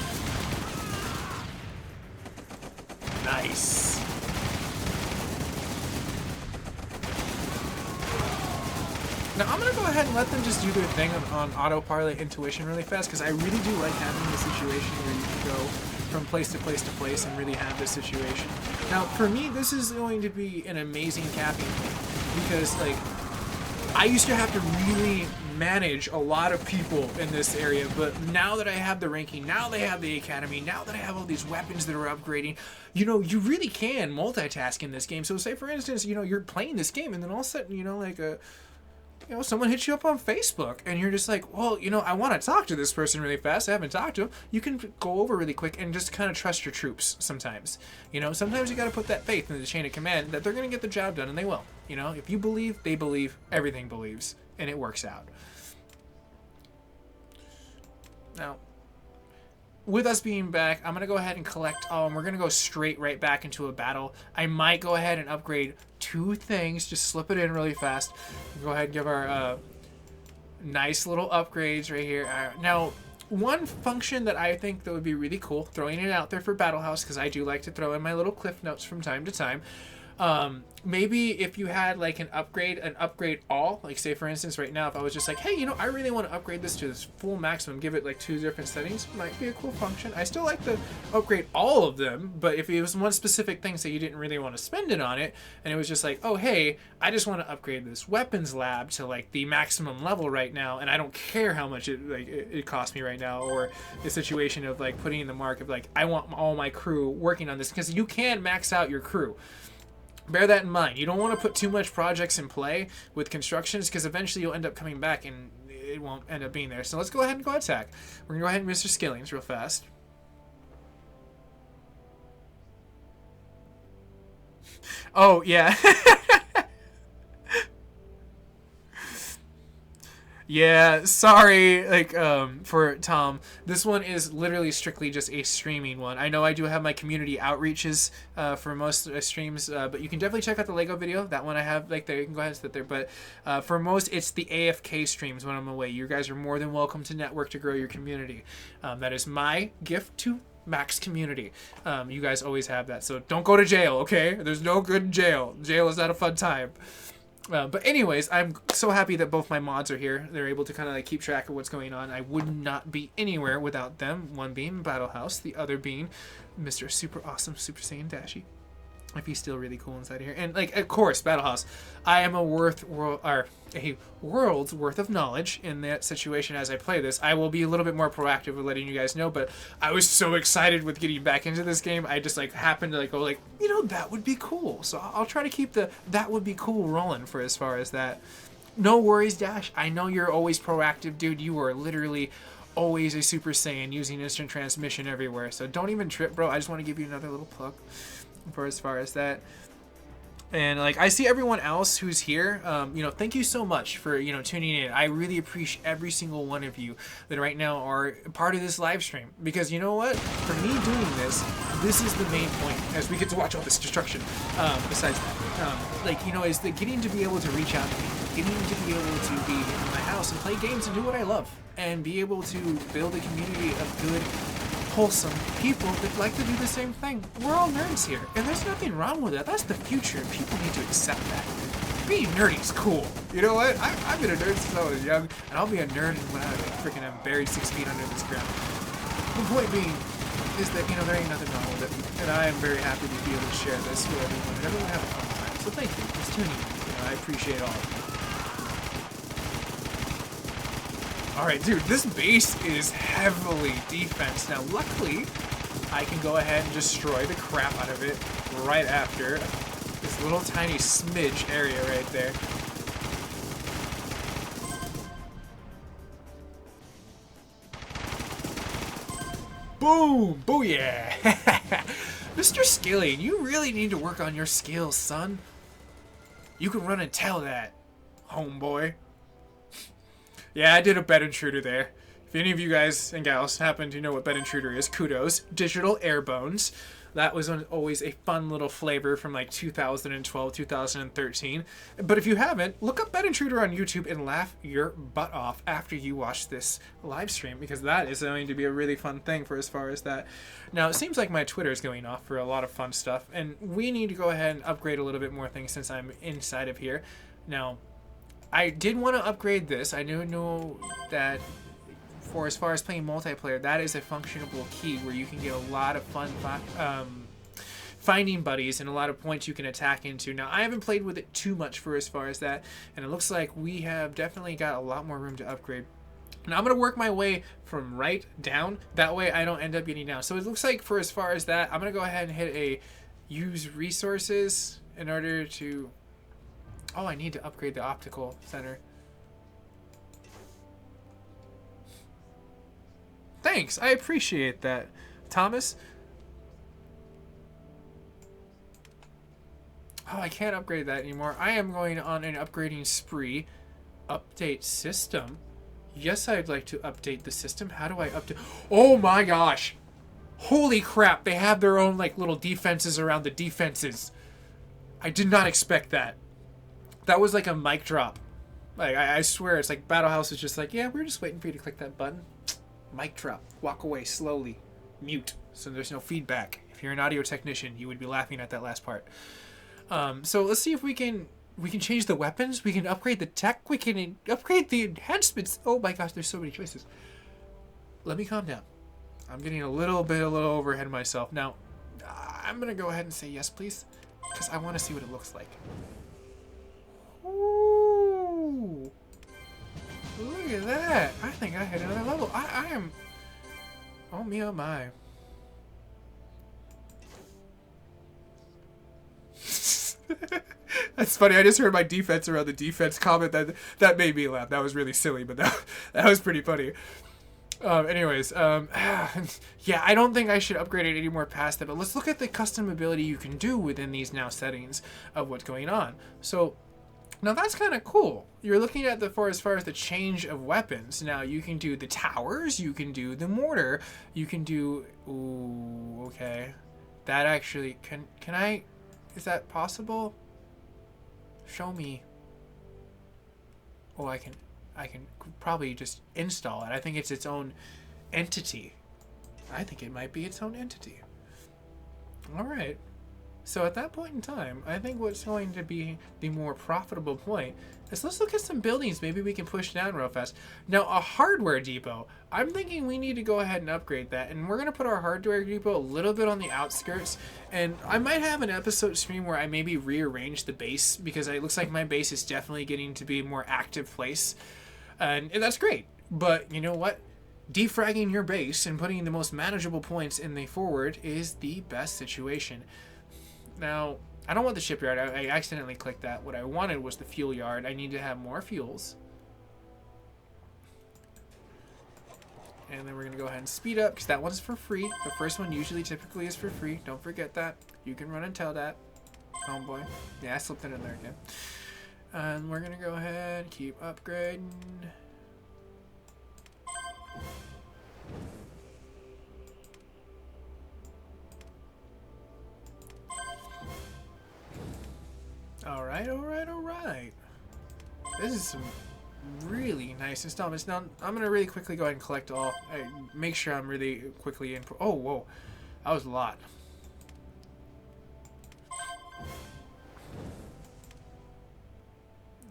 Nice. Now I'm gonna go ahead and let them just do their thing on auto parlay intuition really fast, because I really do like having the situation where you can go from place to place to place and really have this situation. Now for me, this is going to be an amazing capping thing, because like I used to have to really manage a lot of people in this area, but now that I have the ranking, now that I have the academy, now that I have all these weapons that are upgrading, you know, you really can multitask in this game. So say for instance, you know, you're playing this game and then all of a sudden, you know, like someone hits you up on Facebook and you're just like, well, you know, I want to talk to this person really fast. I haven't talked to him. You can go over really quick and just kind of trust your troops sometimes. You know, sometimes you got to put that faith in the chain of command that they're going to get the job done, and they will. You know, if you believe, they believe, everything believes, and it works out. Now, with us being back, I'm going to go ahead and collect all, and we're going to go straight right back into a battle. I might go ahead and upgrade 2 things, just slip it in really fast. Go ahead and give our nice little upgrades right here. Now, one function that I think that would be really cool, throwing it out there for BattleHouse, because I do like to throw in my little cliff notes from time to time. Maybe if you had like an upgrade all, like say for instance right now, if I was just like, hey, you know, I really want to upgrade this to this full maximum, give it like 2 different settings, might be a cool function. I still like to upgrade all of them, but if it was one specific thing, so you didn't really want to spend it on it, and it was just like, oh hey, I just want to upgrade this weapons lab to like the maximum level right now, and I don't care how much it costs me right now, or the situation of like putting in the mark of like, I want all my crew working on this, because you can max out your crew. Bear that in mind. You don't want to put too much projects in play with constructions, because eventually you'll end up coming back and it won't end up being there. So let's go ahead and go attack. We're going to go ahead and Mr. Skillings real fast. Oh, yeah. Yeah, sorry, like, for Tom. This one is literally strictly just a streaming one. I know I do have my community outreaches for most streams, but you can definitely check out the Lego video. That one I have, like, there. You can go ahead and sit there. But for most, it's the AFK streams when I'm away. You guys are more than welcome to network to grow your community. That is my gift to Max community. You guys always have that. So don't go to jail, okay? There's no good in jail. Jail is not a fun time. But anyways, I'm so happy that both my mods are here. They're able to kind of like keep track of what's going on. I would not be anywhere without them. One being BattleHouse, the other being Mr. Super Awesome Super Saiyan Dashi. If he's still really cool inside here. And like, of course, BattleHouse, I am a world's worth of knowledge in that situation. As I play this, I will be a little bit more proactive with letting you guys know, but I was so excited with getting back into this game. I just like happened to like go like, you know, that would be cool. So I'll try to keep the that would be cool rolling for as far as that. No worries, Dash. I know you're always proactive, dude. You are literally always a Super Saiyan using instant transmission everywhere. So don't even trip, bro. I just want to give you another little plug for as far as that. And like, I see everyone else who's here, you know, thank you so much for, you know, tuning in. I really appreciate every single one of you that right now are part of this live stream, because you know what, for me doing this is the main point, as we get to watch all this destruction. Besides that, like, you know, is the getting to be able to reach out to people, getting to be able to be in my house and play games and do what I love, and be able to build a community of good, wholesome people that like to do the same thing. We're all nerds here, and there's nothing wrong with that. That's the future, and people need to accept that. Being nerdy is cool. You know what? I've been a nerd since I was young, and I'll be a nerd when I freaking am buried 6 feet under this ground. The point being is that, you know, there ain't nothing wrong with it, and I am very happy to be able to share this with everyone, and everyone have a fun time. So thank you. It's tuning in. You know, I appreciate all of you. Alright, dude, this base is heavily defense. Now, luckily, I can go ahead and destroy the crap out of it right after this little tiny smidge area right there. Boom! Booyah! Mr. Skilling, you really need to work on your skills, son. You can run and tell that, homeboy. Yeah, I did a bed intruder there. If any of you guys and gals happen to know what Bed Intruder is, kudos. Digital Air Bones. That was always a fun little flavor from like 2012, 2013. But if you haven't, look up Bed Intruder on YouTube and laugh your butt off after you watch this live stream, because that is going to be a really fun thing for as far as that. Now, it seems like my Twitter is going off for a lot of fun stuff, and we need to go ahead and upgrade a little bit more things since I'm inside of here. Now, I did want to upgrade this. I do know that for as far as playing multiplayer, that is a functionable key where you can get a lot of fun finding buddies and a lot of points you can attack into. Now, I haven't played with it too much for as far as that, and it looks like we have definitely got a lot more room to upgrade. Now, I'm going to work my way from right down. That way I don't end up getting down. So it looks like for as far as that, I'm going to go ahead and hit a use resources in order to... Oh, I need to upgrade the optical center. Thanks, I appreciate that, Thomas. Oh, I can't upgrade that anymore. I am going on an upgrading spree. Update system. Yes, I'd like to update the system. How do I update? Oh my gosh. Holy crap, they have their own like little defenses around the defenses. I did not expect that. That was like a mic drop. Like, I swear, it's like BattleHouse is just like, yeah, we're just waiting for you to click that button. Mic drop. Walk away slowly. Mute. So there's no feedback. If you're an audio technician, you would be laughing at that last part. So let's see if we can change the weapons. We can upgrade the tech. We can upgrade the enhancements. Oh my gosh, there's so many choices. Let me calm down. I'm getting a little over ahead of myself. Now, I'm going to go ahead and say yes, please. Because I want to see what it looks like. Ooh. Look at that. I think I hit another level. I am... Oh me, oh my. That's funny. I just heard my defense around the defense comment. That made me laugh. That was really silly, but that was pretty funny. Anyways, yeah, I don't think I should upgrade it any more past that, but let's look at the custom ability you can do within these now settings of what's going on. So... Now that's kind of cool. You're looking at as far as the change of weapons. Now you can do the towers, you can do the mortar, you can do... Ooh, okay. That actually... Can I... Is that possible? Show me. Oh, I can probably just install it. I think it's its own entity. I think it might be its own entity. Alright. So at that point in time, I think what's going to be the more profitable point is let's look at some buildings maybe we can push down real fast. Now, a hardware depot, I'm thinking we need to go ahead and upgrade that. And we're going to put our hardware depot a little bit on the outskirts. And I might have an episode stream where I maybe rearrange the base, because it looks like my base is definitely getting to be a more active place. And that's great. But you know what? Defragging your base and putting the most manageable points in the forward is the best situation. Now, I don't want the shipyard. I accidentally clicked that. What I wanted was the fuel yard. I need to have more fuels. And then we're going to go ahead and speed up, because that one's for free. The first one typically is for free. Don't forget that. You can run and tell that. Homeboy. Yeah, I slipped it in there again. And we're going to go ahead and keep upgrading. Alright. This is some really nice installments. Now, I'm going to really quickly go ahead and collect all. Make sure I'm really quickly in. Oh, whoa. That was a lot.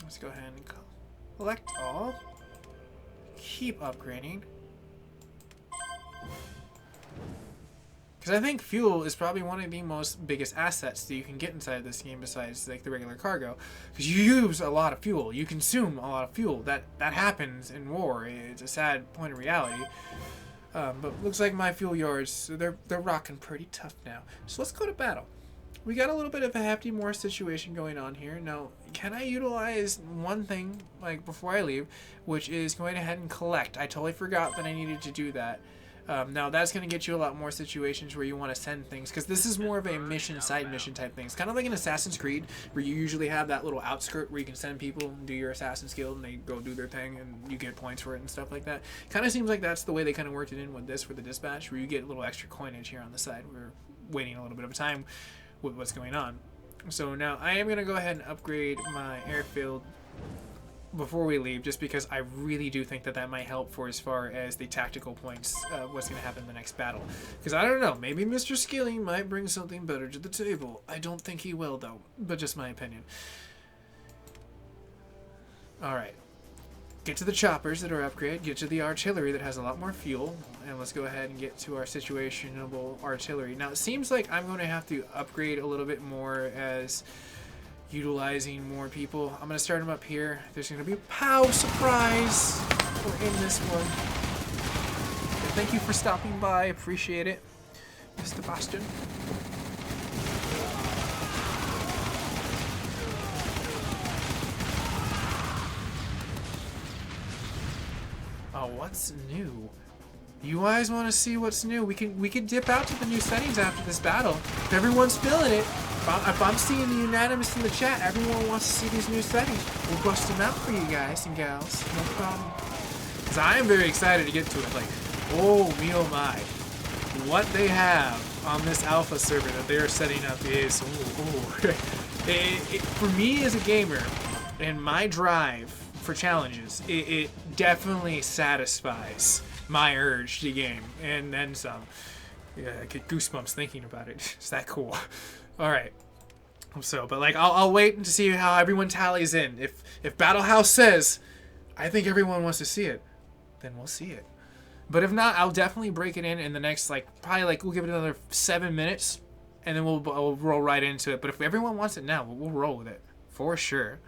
Let's go ahead and collect all. Keep upgrading. Because I think fuel is probably one of the most biggest assets that you can get inside this game besides like the regular cargo. Because you use a lot of fuel. You consume a lot of fuel. That happens in war. It's a sad point of reality. But looks like my fuel yards, they're rocking pretty tough now. So let's go to battle. We got a little bit of a hefty more situation going on here. Now, can I utilize one thing like before I leave, which is going ahead and collect? I totally forgot that I needed to do that. Now that's going to get you a lot more situations where you want to send things, because this is more of a mission, side mission type thing. It's kind of like an Assassin's Creed, where you usually have that little outskirt where you can send people and do your Assassin's Guild, and they go do their thing, and you get points for it and stuff like that. Kind of seems like that's the way they kind of worked it in with this for the dispatch, where you get a little extra coinage here on the side. We're waiting a little bit of time with what's going on. So now I am going to go ahead and upgrade my airfield before we leave, just because I really do think that that might help for as far as the tactical points of what's going to happen in the next battle. Because I don't know, maybe Mr. Skilly might bring something better to the table. I don't think he will, though, but just my opinion. Alright. Get to the choppers that are upgraded, get to the artillery that has a lot more fuel, and let's go ahead and get to our situationable artillery. Now, it seems like I'm going to have to upgrade a little bit more as utilizing more people. I'm going to start them up here. There's going to be a POW surprise. We're in this one. Thank you for stopping by. Appreciate it, Mr. Bastion. Oh, what's new? You guys want to see what's new? We can dip out to the new settings after this battle. If everyone's feeling it, if I'm seeing the unanimous in the chat, everyone wants to see these new settings. We'll bust them out for you guys and gals. No problem. Because I am very excited to get to it. Like, oh me oh my. What they have on this alpha server that they are setting up is, for me as a gamer, and my drive for challenges, it definitely satisfies my urge to game, and then some. Yeah, I get goosebumps thinking about it. It's that cool. All right. So, but like, I'll wait to see how everyone tallies in. If BattleHouse says, I think everyone wants to see it, then we'll see it. But if not, I'll definitely break it in the next, like, probably like, we'll give it another 7 minutes, and then we'll roll right into it. But if everyone wants it now, we'll roll with it for sure.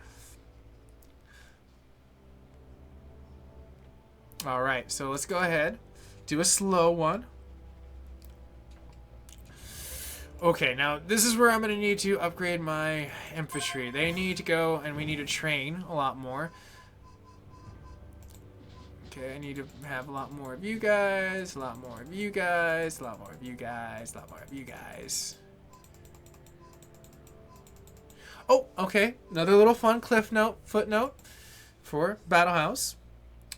All right, so let's go ahead, do a slow one. Okay, now this is where I'm going to need to upgrade my infantry. They need to go, and we need to train a lot more. Okay, I need to have a lot more of you guys, a lot more of you guys, a lot more of you guys, a lot more of you guys. Oh, okay, another little fun footnote for BattleHouse.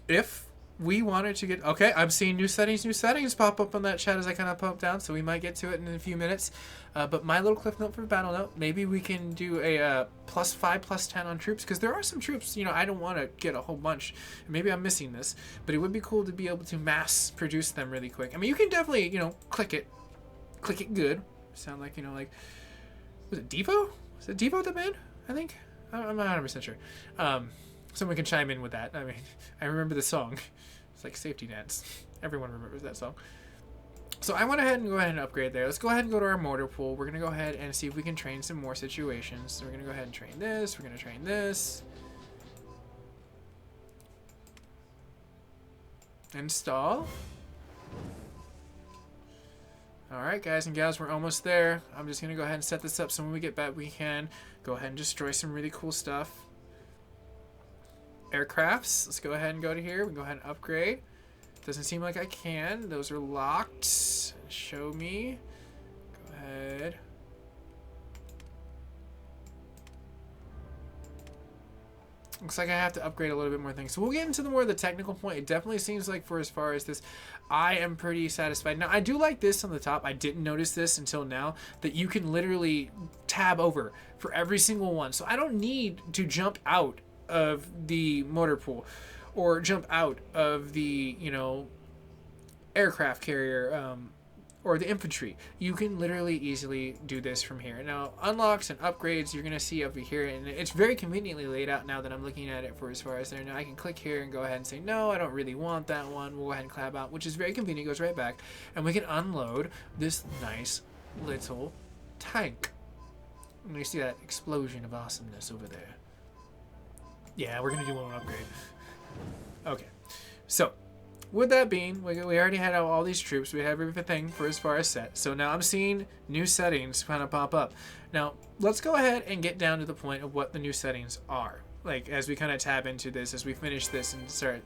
If we wanted to get, okay, I'm seeing new settings pop up on that chat as I kind of pop down, so we might get to it in a few minutes. But my little cliff note for battle note, maybe we can do a +5, +10 on troops, because there are some troops, you know, I don't want to get a whole bunch. Maybe I'm missing this, but it would be cool to be able to mass produce them really quick. I mean, you can definitely, you know, click it good. Sound like, you know, like, was it Devo? Was it Devo the band? I think? I'm not 100% sure. Someone can chime in with that. I mean, I remember the song. It's like Safety Dance. Everyone remembers that song. So I went ahead and go ahead and upgrade there. Let's go ahead and go to our mortar pool. We're going to go ahead and see if we can train some more situations. So we're going to go ahead and train this. We're going to train this. Install. Alright, guys and gals, we're almost there. I'm just going to go ahead and set this up so when we get back we can go ahead and destroy some really cool stuff. Aircrafts. Let's go ahead and go to here. We can go ahead and upgrade. Doesn't seem like I can. Those are locked. Show me. Go ahead. Looks like I have to upgrade a little bit more things. So we'll get into the more of the technical point. It definitely seems like for as far as this, I am pretty satisfied. Now, I do like this on the top. I didn't notice this until now, that you can literally tab over for every single one. So I don't need to jump out of the motor pool or jump out of the, you know, aircraft carrier or the infantry. You can literally easily do this from here. Now, unlocks and upgrades you're gonna see over here, and it's very conveniently laid out now that I'm looking at it for as far as there. Now I can click here and go ahead and say no, I don't really want that one. We'll go ahead and clap out, which is very convenient. It goes right back, and we can unload this nice little tank. And you see that explosion of awesomeness over there. Yeah, we're gonna do one upgrade. Okay, so with that being, we already had all these troops. We have everything for as far as set. So now I'm seeing new settings kind of pop up. Now let's go ahead and get down to the point of what the new settings are. like as we kind of tab into this, as we finish this and start.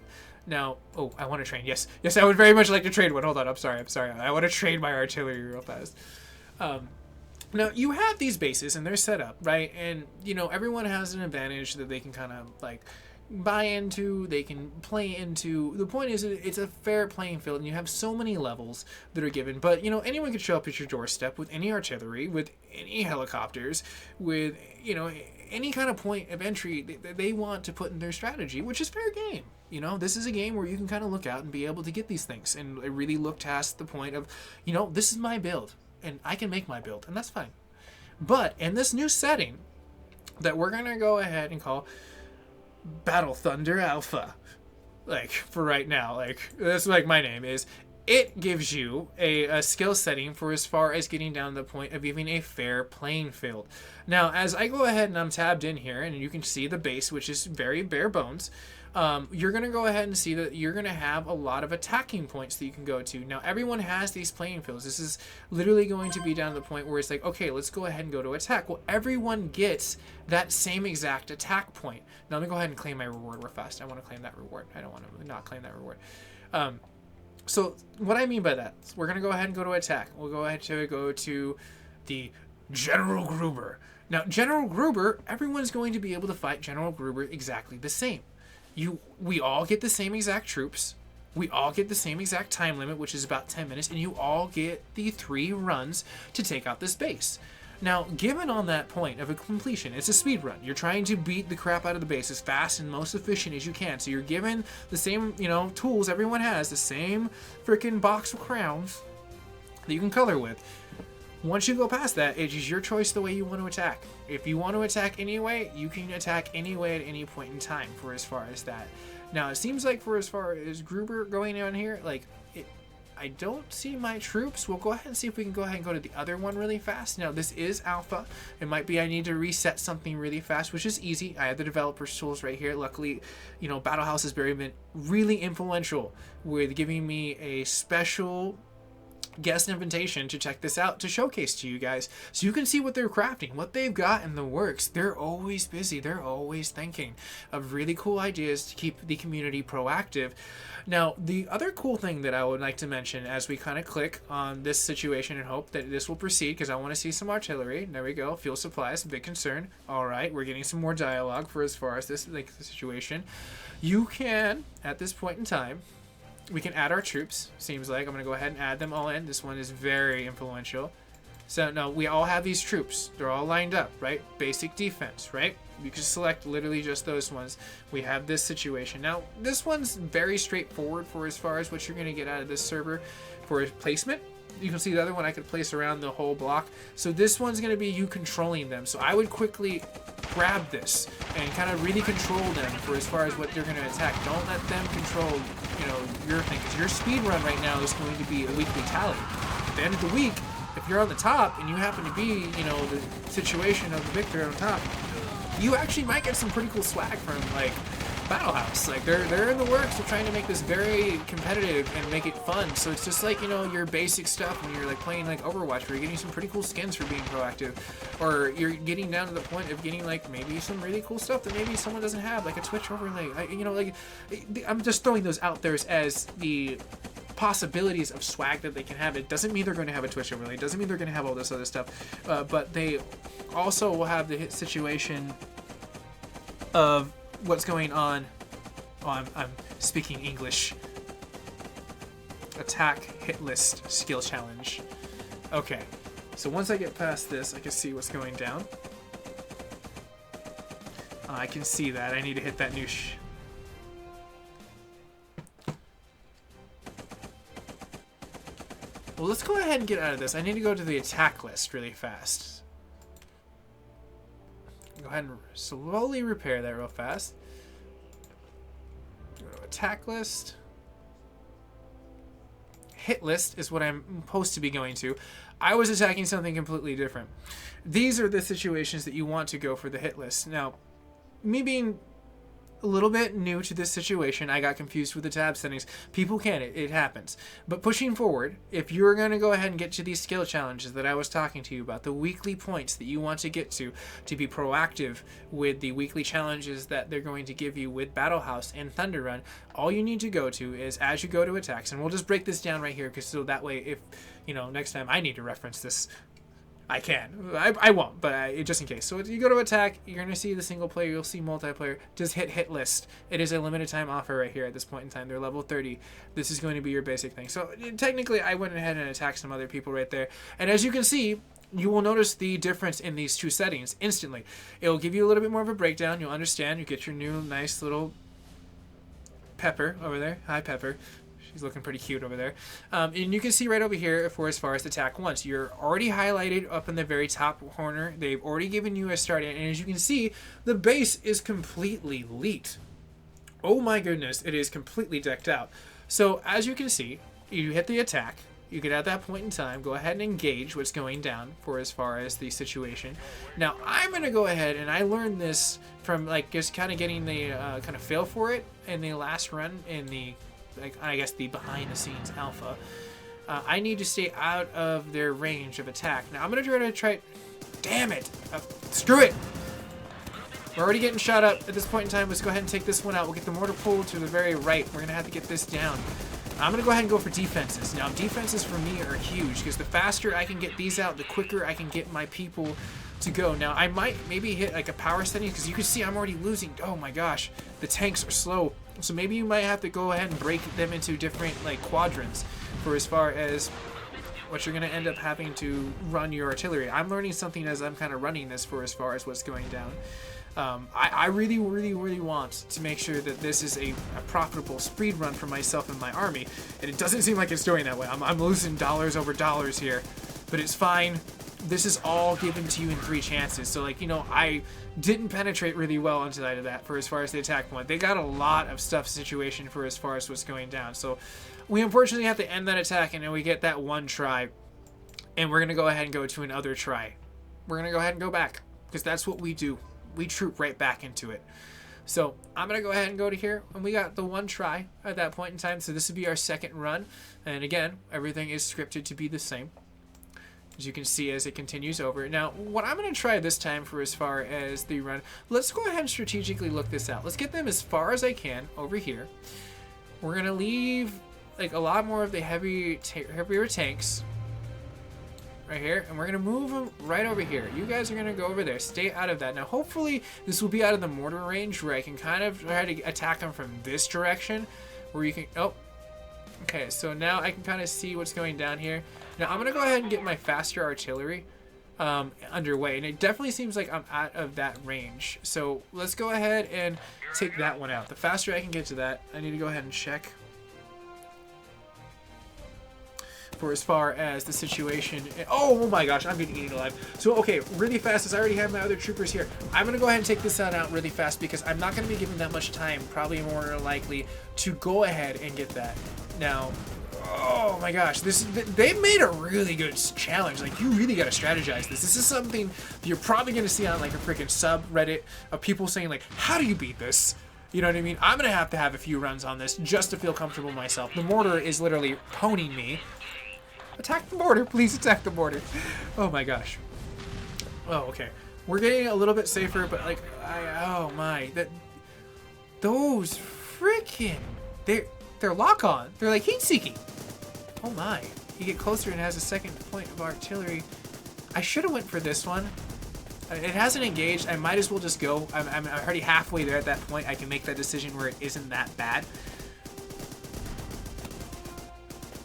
Now, oh, I want to train. Yes, I would very much like to trade one. Hold on, I'm sorry. I want to trade my artillery real fast. Now, you have these bases, and they're set up, right? And, you know, everyone has an advantage that they can kind of, like, buy into, they can play into. The point is, it's a fair playing field, and you have so many levels that are given. But, you know, anyone could show up at your doorstep with any artillery, with any helicopters, with, you know, any kind of point of entry that they want to put in their strategy, which is fair game. You know, this is a game where you can kind of look out and be able to get these things and really look past the point of, you know, this is my build. And I can make my build, and that's fine. But in this new setting that we're going to go ahead and call Battle Thunder Alpha, like, for right now, like, that's like my name is, it gives you a skill setting for as far as getting down to the point of giving a fair playing field. Now, as I go ahead and I'm tabbed in here, and you can see the base, which is very bare bones, you're going to go ahead and see that you're going to have a lot of attacking points that you can go to. Now, everyone has these playing fields. This is literally going to be down to the point where it's like, okay, let's go ahead and go to attack. Well, everyone gets that same exact attack point. Now, let me go ahead and claim my reward real fast. I want to claim that reward. I don't want to not claim that reward. So what I mean by that, we're going to go ahead and go to attack. We'll go ahead to go to the General Gruber. Now, General Gruber, everyone's going to be able to fight General Gruber exactly the same. We all get the same exact troops. We all get the same exact time limit, which is about 10 minutes, and you all get the 3 runs to take out this base. Now, given on that point of a completion, it's a speed run. You're trying to beat the crap out of the base as fast and most efficient as you can. So you're given the same, you know, tools everyone has, the same freaking box of crowns that you can color with. Once you go past that, it is your choice the way you want to attack. If you want to attack anyway, you can attack anyway at any point in time for as far as that. Now, it seems like for as far as Gruber going on here, like, I don't see my troops. We'll go ahead and see if we can go ahead and go to the other one really fast. Now, this is alpha. It might be I need to reset something really fast, which is easy. I have the developer's tools right here. Luckily, you know, BattleHouse has been really influential with giving me a special guest invitation to check this out, to showcase to you guys so you can see what they're crafting, what they've got in the works. They're always busy. They're always thinking of really cool ideas to keep the community proactive. Now, the other cool thing that I would like to mention as we kind of click on this situation and hope that this will proceed, because I want to see some artillery. There we go. Fuel supplies, big concern. All right, we're getting some more dialogue for as far as this, like, the situation. You can, at this point in time, we can add our troops. Seems like I'm going to go ahead and add them all in. This one is very influential. So, no, we all have these troops. They're all lined up, right? Basic defense, right? You can select literally just those ones. We have this situation. Now, this one's very straightforward for as far as what you're going to get out of this server for placement. You can see the other one I could place around the whole block. So this one's going to be you controlling them. So I would quickly grab this and kind of really control them for as far as what they're going to attack. Don't let them control, you know, your thing. Because your speed run right now is going to be a weekly tally. At the end of the week, if you're on the top and you happen to be, you know, the situation of the victor on top, you actually might get some pretty cool swag from, like, BattleHouse. Like, they're in the works of trying to make this very competitive and make it fun. So it's just like, you know, your basic stuff when you're like playing like Overwatch, where you're getting some pretty cool skins for being proactive, or you're getting down to the point of getting like maybe some really cool stuff that maybe someone doesn't have, like a Twitch overlay. You know, like, I'm just throwing those out there as the possibilities of swag that they can have. It doesn't mean they're going to have a Twitch overlay. It doesn't mean they're going to have all this other stuff. But they also will have the hit situation of what's going on. Oh, I'm speaking English. Attack hit list skill challenge. Okay, so once I get past this, I can see what's going down. I can see that. I need to hit that new Well, let's go ahead and get out of this. I need to go to the attack list really fast. Go ahead and slowly repair that real fast. Go to attack list. Hit list is what I'm supposed to be going to. I was attacking something completely different. These are the situations that you want to go for the hit list. Now, me being a little bit new to this situation. I got confused with the tab settings. People can, it happens. But pushing forward, if you're going to go ahead and get to these skill challenges that I was talking to you about, the weekly points that you want to get to be proactive with the weekly challenges that they're going to give you with BattleHouse and Thunder Run, all you need to go to is as you go to attacks, and we'll just break this down right here, because so that way if, you know, next time I need to reference this, I can. I won't, but just in case. So you go to attack, you're going to see the single player, you'll see multiplayer. Just hit list. It is a limited time offer right here at this point in time. They're level 30. This is going to be your basic thing. So technically, I went ahead and attacked some other people right there. And as you can see, you will notice the difference in these two settings instantly. It will give you a little bit more of a breakdown. You'll understand. You get your new nice little Pepper over there. Hi, Pepper. She's looking pretty cute over there. And you can see right over here for as far as attack once. You're already highlighted up in the very top corner. They've already given you a start. And as you can see, the base is completely leaked. Oh my goodness, it is completely decked out. So as you can see, you hit the attack. You can at that point in time go ahead and engage what's going down for as far as the situation. Now I'm going to go ahead, and I learned this from like just kind of getting the kind of feel for it in the last run in the, like, I guess the behind the scenes alpha. I need to stay out of their range of attack. Now I'm going to try, damn it, screw it. We're already getting shot up at this point in time. Let's go ahead and take this one out. We'll get the mortar pull to the very right. We're going to have to get this down. I'm going to go ahead and go for defenses. Now, defenses for me are huge, because the faster I can get these out, the quicker I can get my people to go. Now, I might maybe hit like a power setting, because you can see I'm already losing. Oh my gosh, the tanks are slow. So maybe you might have to go ahead and break them into different like quadrants for as far as what you're going to end up having to run your artillery. I'm learning something as I'm kind of running this for as far as what's going down. I really want to make sure that this is a profitable speed run for myself and my army, and it doesn't seem like it's doing that way. I'm losing dollars over dollars here, but it's fine. This is all given to you in 3 chances. So, like, you know, I didn't penetrate really well inside of that for as far as the attack point. They got a lot of stuff situation for as far as what's going down. So we unfortunately have to end that attack, and then we get that one try, and we're going to go ahead and go to another try. We're going to go ahead and go back, because that's what we do. We troop right back into it. So I'm going to go ahead and go to here, and we got the one try at that point in time. So this would be our second run. And again, everything is scripted to be the same, as you can see as it continues over. Now, what I'm going to try this time for as far as the run, let's go ahead and strategically look this out. Let's get them as far as I can over here. We're going to leave like a lot more of the heavier tanks right here, and we're going to move them right over here. You guys are going to go over there. Stay out of that. Now, hopefully, this will be out of the mortar range where I can kind of try to attack them from this direction, where you can... Oh, okay, so now I can kind of see what's going down here. Now, I'm going to go ahead and get my faster artillery underway, and it definitely seems like I'm out of that range. So let's go ahead and take that one out. The faster I can get to that, I need to go ahead and check for as far as the situation. Oh my gosh, I'm getting eaten alive. So okay, really fast, as I already have my other troopers here, I'm gonna go ahead and take this out really fast, because I'm not gonna be given that much time, probably more likely, to go ahead and get that. Now, oh my gosh, they made a really good challenge. Like, you really gotta strategize this. This is something you're probably gonna see on like a freaking subreddit of people saying like, how do you beat this? You know what I mean? I'm gonna have to have a few runs on this just to feel comfortable myself. The mortar is literally ponying me. Attack the border, please attack the border. Oh my gosh. Oh, okay. We're getting a little bit safer, but like, oh my, those freaking, they're lock on. They're like heat seeking. Oh my. You get closer and it has a second point of artillery. I should have went for this one. It hasn't engaged. I might as well just go. I'm already halfway there at that point. I can make that decision where it isn't that bad.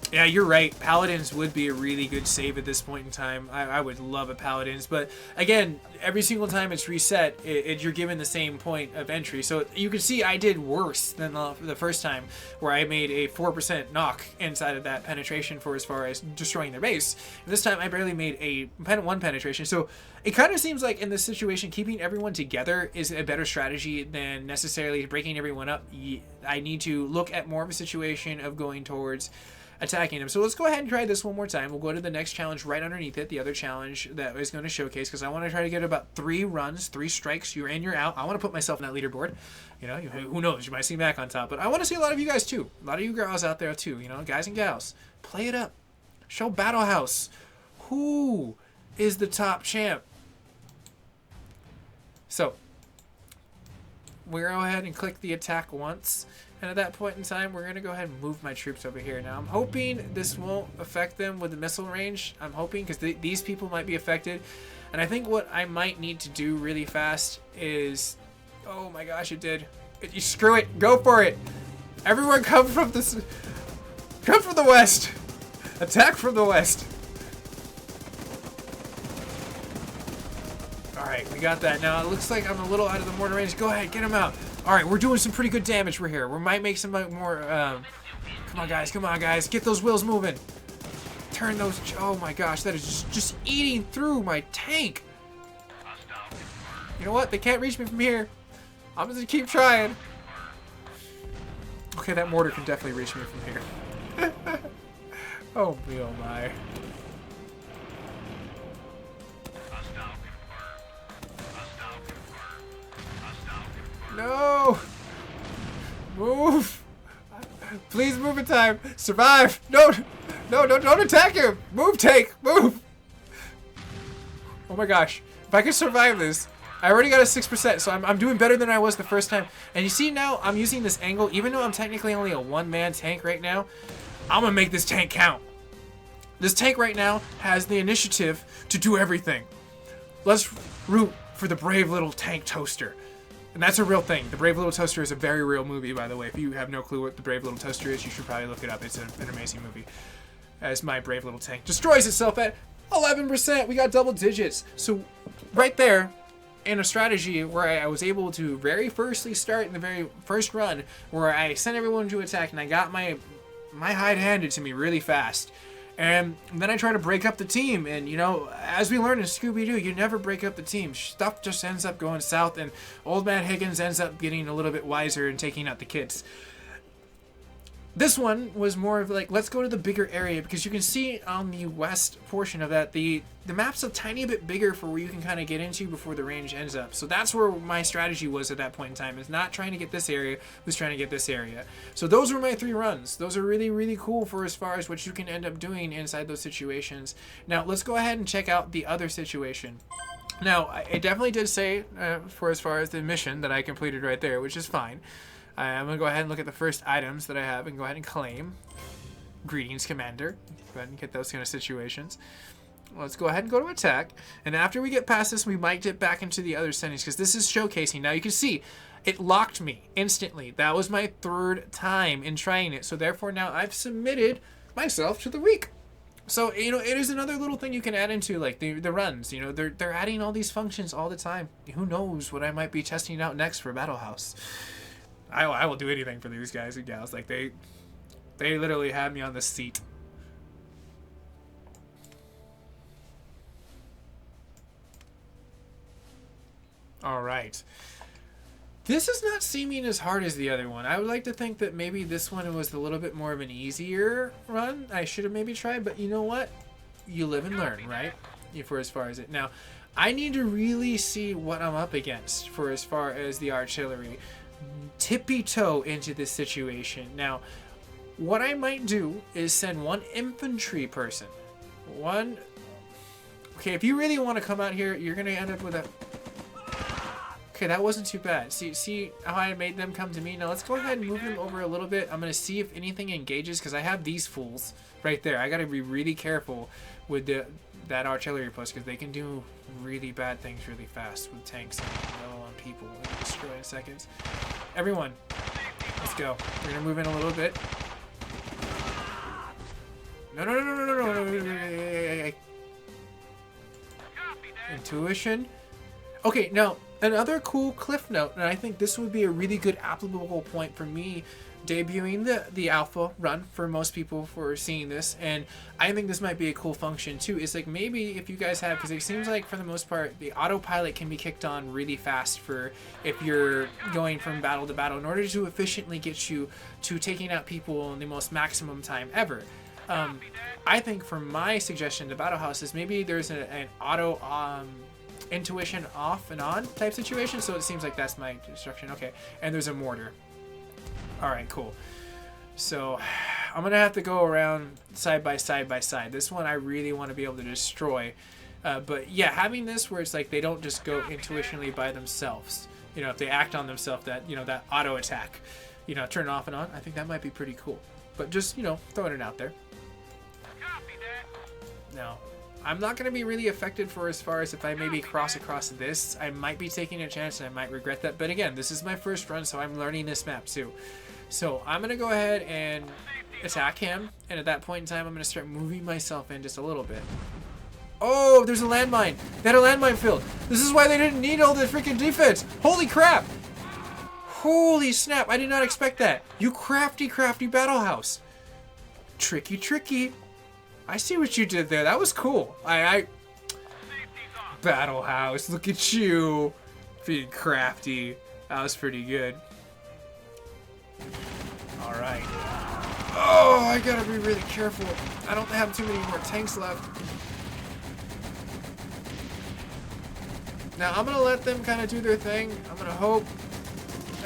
Yeah, you're right. Paladins would be a really good save at this point in time. I would love a Paladins, but again, every single time it's reset, you're given the same point of entry. So you can see I did worse than the first time, where I made a 4% knock inside of that penetration for as far as destroying their base. And this time I barely made a 1 penetration. So it kind of seems like in this situation, keeping everyone together is a better strategy than necessarily breaking everyone up. I need to look at more of a situation of going towards attacking him. So let's go ahead and try this one more time. We'll go to the next challenge right underneath it, the other challenge that is going to showcase, because I want to try to get about 3 runs, 3 strikes. You're in, you're out. I want to put myself in that leaderboard. You know, who knows? You might see me back on top. But I want to see a lot of you guys too. A lot of you girls out there too. You know, guys and gals. Play it up. Show BattleHouse. Who is the top champ? So, we're going to go ahead and click the attack once. And at that point in time, we're going to go ahead and move my troops over here. Now, I'm hoping this won't affect them with the missile range. I'm hoping, because these people might be affected. And I think what I might need to do really fast is... Oh my gosh, it did. You screw it. Go for it. Everyone come from the west. Attack from the west. Alright, we got that. Now, it looks like I'm a little out of the mortar range. Go ahead, get him out. Alright, we're doing some pretty good damage. We're here. We might make some more... Come on, guys. Come on, guys. Get those wheels moving. Turn those... Oh my gosh, that is just eating through my tank. You know what? They can't reach me from here. I'm just gonna keep trying. Okay, that mortar can definitely reach me from here. Oh me, oh my. No! Move! Please move in time. Survive! No! No, don't attack him! Move, tank! Move! Oh my gosh. If I can survive this... I already got a 6%, so I'm doing better than I was the first time. And you see now, I'm using this angle, even though I'm technically only a one-man tank right now, I'm gonna make this tank count. This tank right now has the initiative to do everything. Let's root for the brave little tank toaster. And that's a real thing. The Brave Little Toaster is a very real movie, by the way. If you have no clue what the Brave Little Toaster is, you should probably look it up. It's an amazing movie. As my brave little tank destroys itself at 11%. We got double digits. So right there, in a strategy where I was able to very firstly start in the very first run, where I sent everyone to attack and I got my hide handed to me really fast. And then I try to break up the team, and you know, as we learned in Scooby-Doo, you never break up the team. Stuff just ends up going south, and Old Man Higgins ends up getting a little bit wiser and taking out the kids. This one was more of like, let's go to the bigger area, because you can see on the west portion of that, the map's a tiny bit bigger for where you can kind of get into before the range ends up. So that's where my strategy was at that point in time. It's not trying to get this area, it was trying to get this area. So those were my 3 runs. Those are really, really cool for as far as what you can end up doing inside those situations. Now, let's go ahead and check out the other situation. Now, I definitely did say, for as far as the mission that I completed right there, which is fine. I'm going to go ahead and look at the first items that I have and go ahead and claim. Greetings, Commander. Go ahead and get those kind of situations. Let's go ahead and go to attack. And after we get past this, we might get back into the other settings, because this is showcasing. Now you can see it locked me instantly. That was my 3rd time in trying it. So therefore now I've submitted myself to the week. So, you know, it is another little thing you can add into, like the runs. You know, they're adding all these functions all the time. Who knows what I might be testing out next for BattleHouse. I will do anything for these guys and gals. Like, they literally had me on the seat. Alright. This is not seeming as hard as the other one. I would like to think that maybe this one was a little bit more of an easier run. I should have maybe tried, but you know what? You live and learn, right? For as far as it. Now, I need to really see what I'm up against for as far as the artillery. Tippy-toe into this situation. Now, what I might do is send 1 infantry person. Okay, if you really want to come out here, you're going to end up with a... Okay, that wasn't too bad. See how I made them come to me? Now, let's go ahead and move them over a little bit. I'm going to see if anything engages, because I have these fools right there. I got to be really careful with that artillery post, because they can do really bad things really fast with tanks and on people. We'll destroy in seconds. Everyone, let's go. We're gonna move in a little bit. No. Intuition. Okay, now another cool cliff note, and I think this would be a really good applicable point for me debuting the alpha run for most people for seeing this. And I think this might be a cool function too, is like maybe if you guys have, because it seems like for the most part the autopilot can be kicked on really fast for if you're going from battle to battle in order to efficiently get you to taking out people in the most maximum time ever. I think for my suggestion to BattleHouse is maybe there's an auto intuition off and on type situation, so it seems like that's my instruction. Okay, and there's a mortar. All right, cool. So I'm gonna have to go around side by side by side. This one I really want to be able to destroy, but yeah, having this where it's like they don't just go intuitionally by themselves. You know, if they act on themselves, that, you know, that auto attack, you know, turn it off and on. I think that might be pretty cool. But just, you know, throwing it out there. Now, I'm not going to be really affected for as far as if I maybe cross across this. I might be taking a chance and I might regret that. But again, this is my first run, so I'm learning this map too. So I'm going to go ahead and attack him. And at that point in time, I'm going to start moving myself in just a little bit. Oh, there's a landmine. They had a landmine field. This is why they didn't need all the freaking defense. Holy crap. Holy snap. I did not expect that. You crafty, crafty BattleHouse. Tricky, tricky. I see what you did there. That was cool. BattleHouse, look at you. Being crafty. That was pretty good. Alright. Oh, I gotta be really careful. I don't have too many more tanks left. Now, I'm going to let them kind of do their thing. I'm going to hope.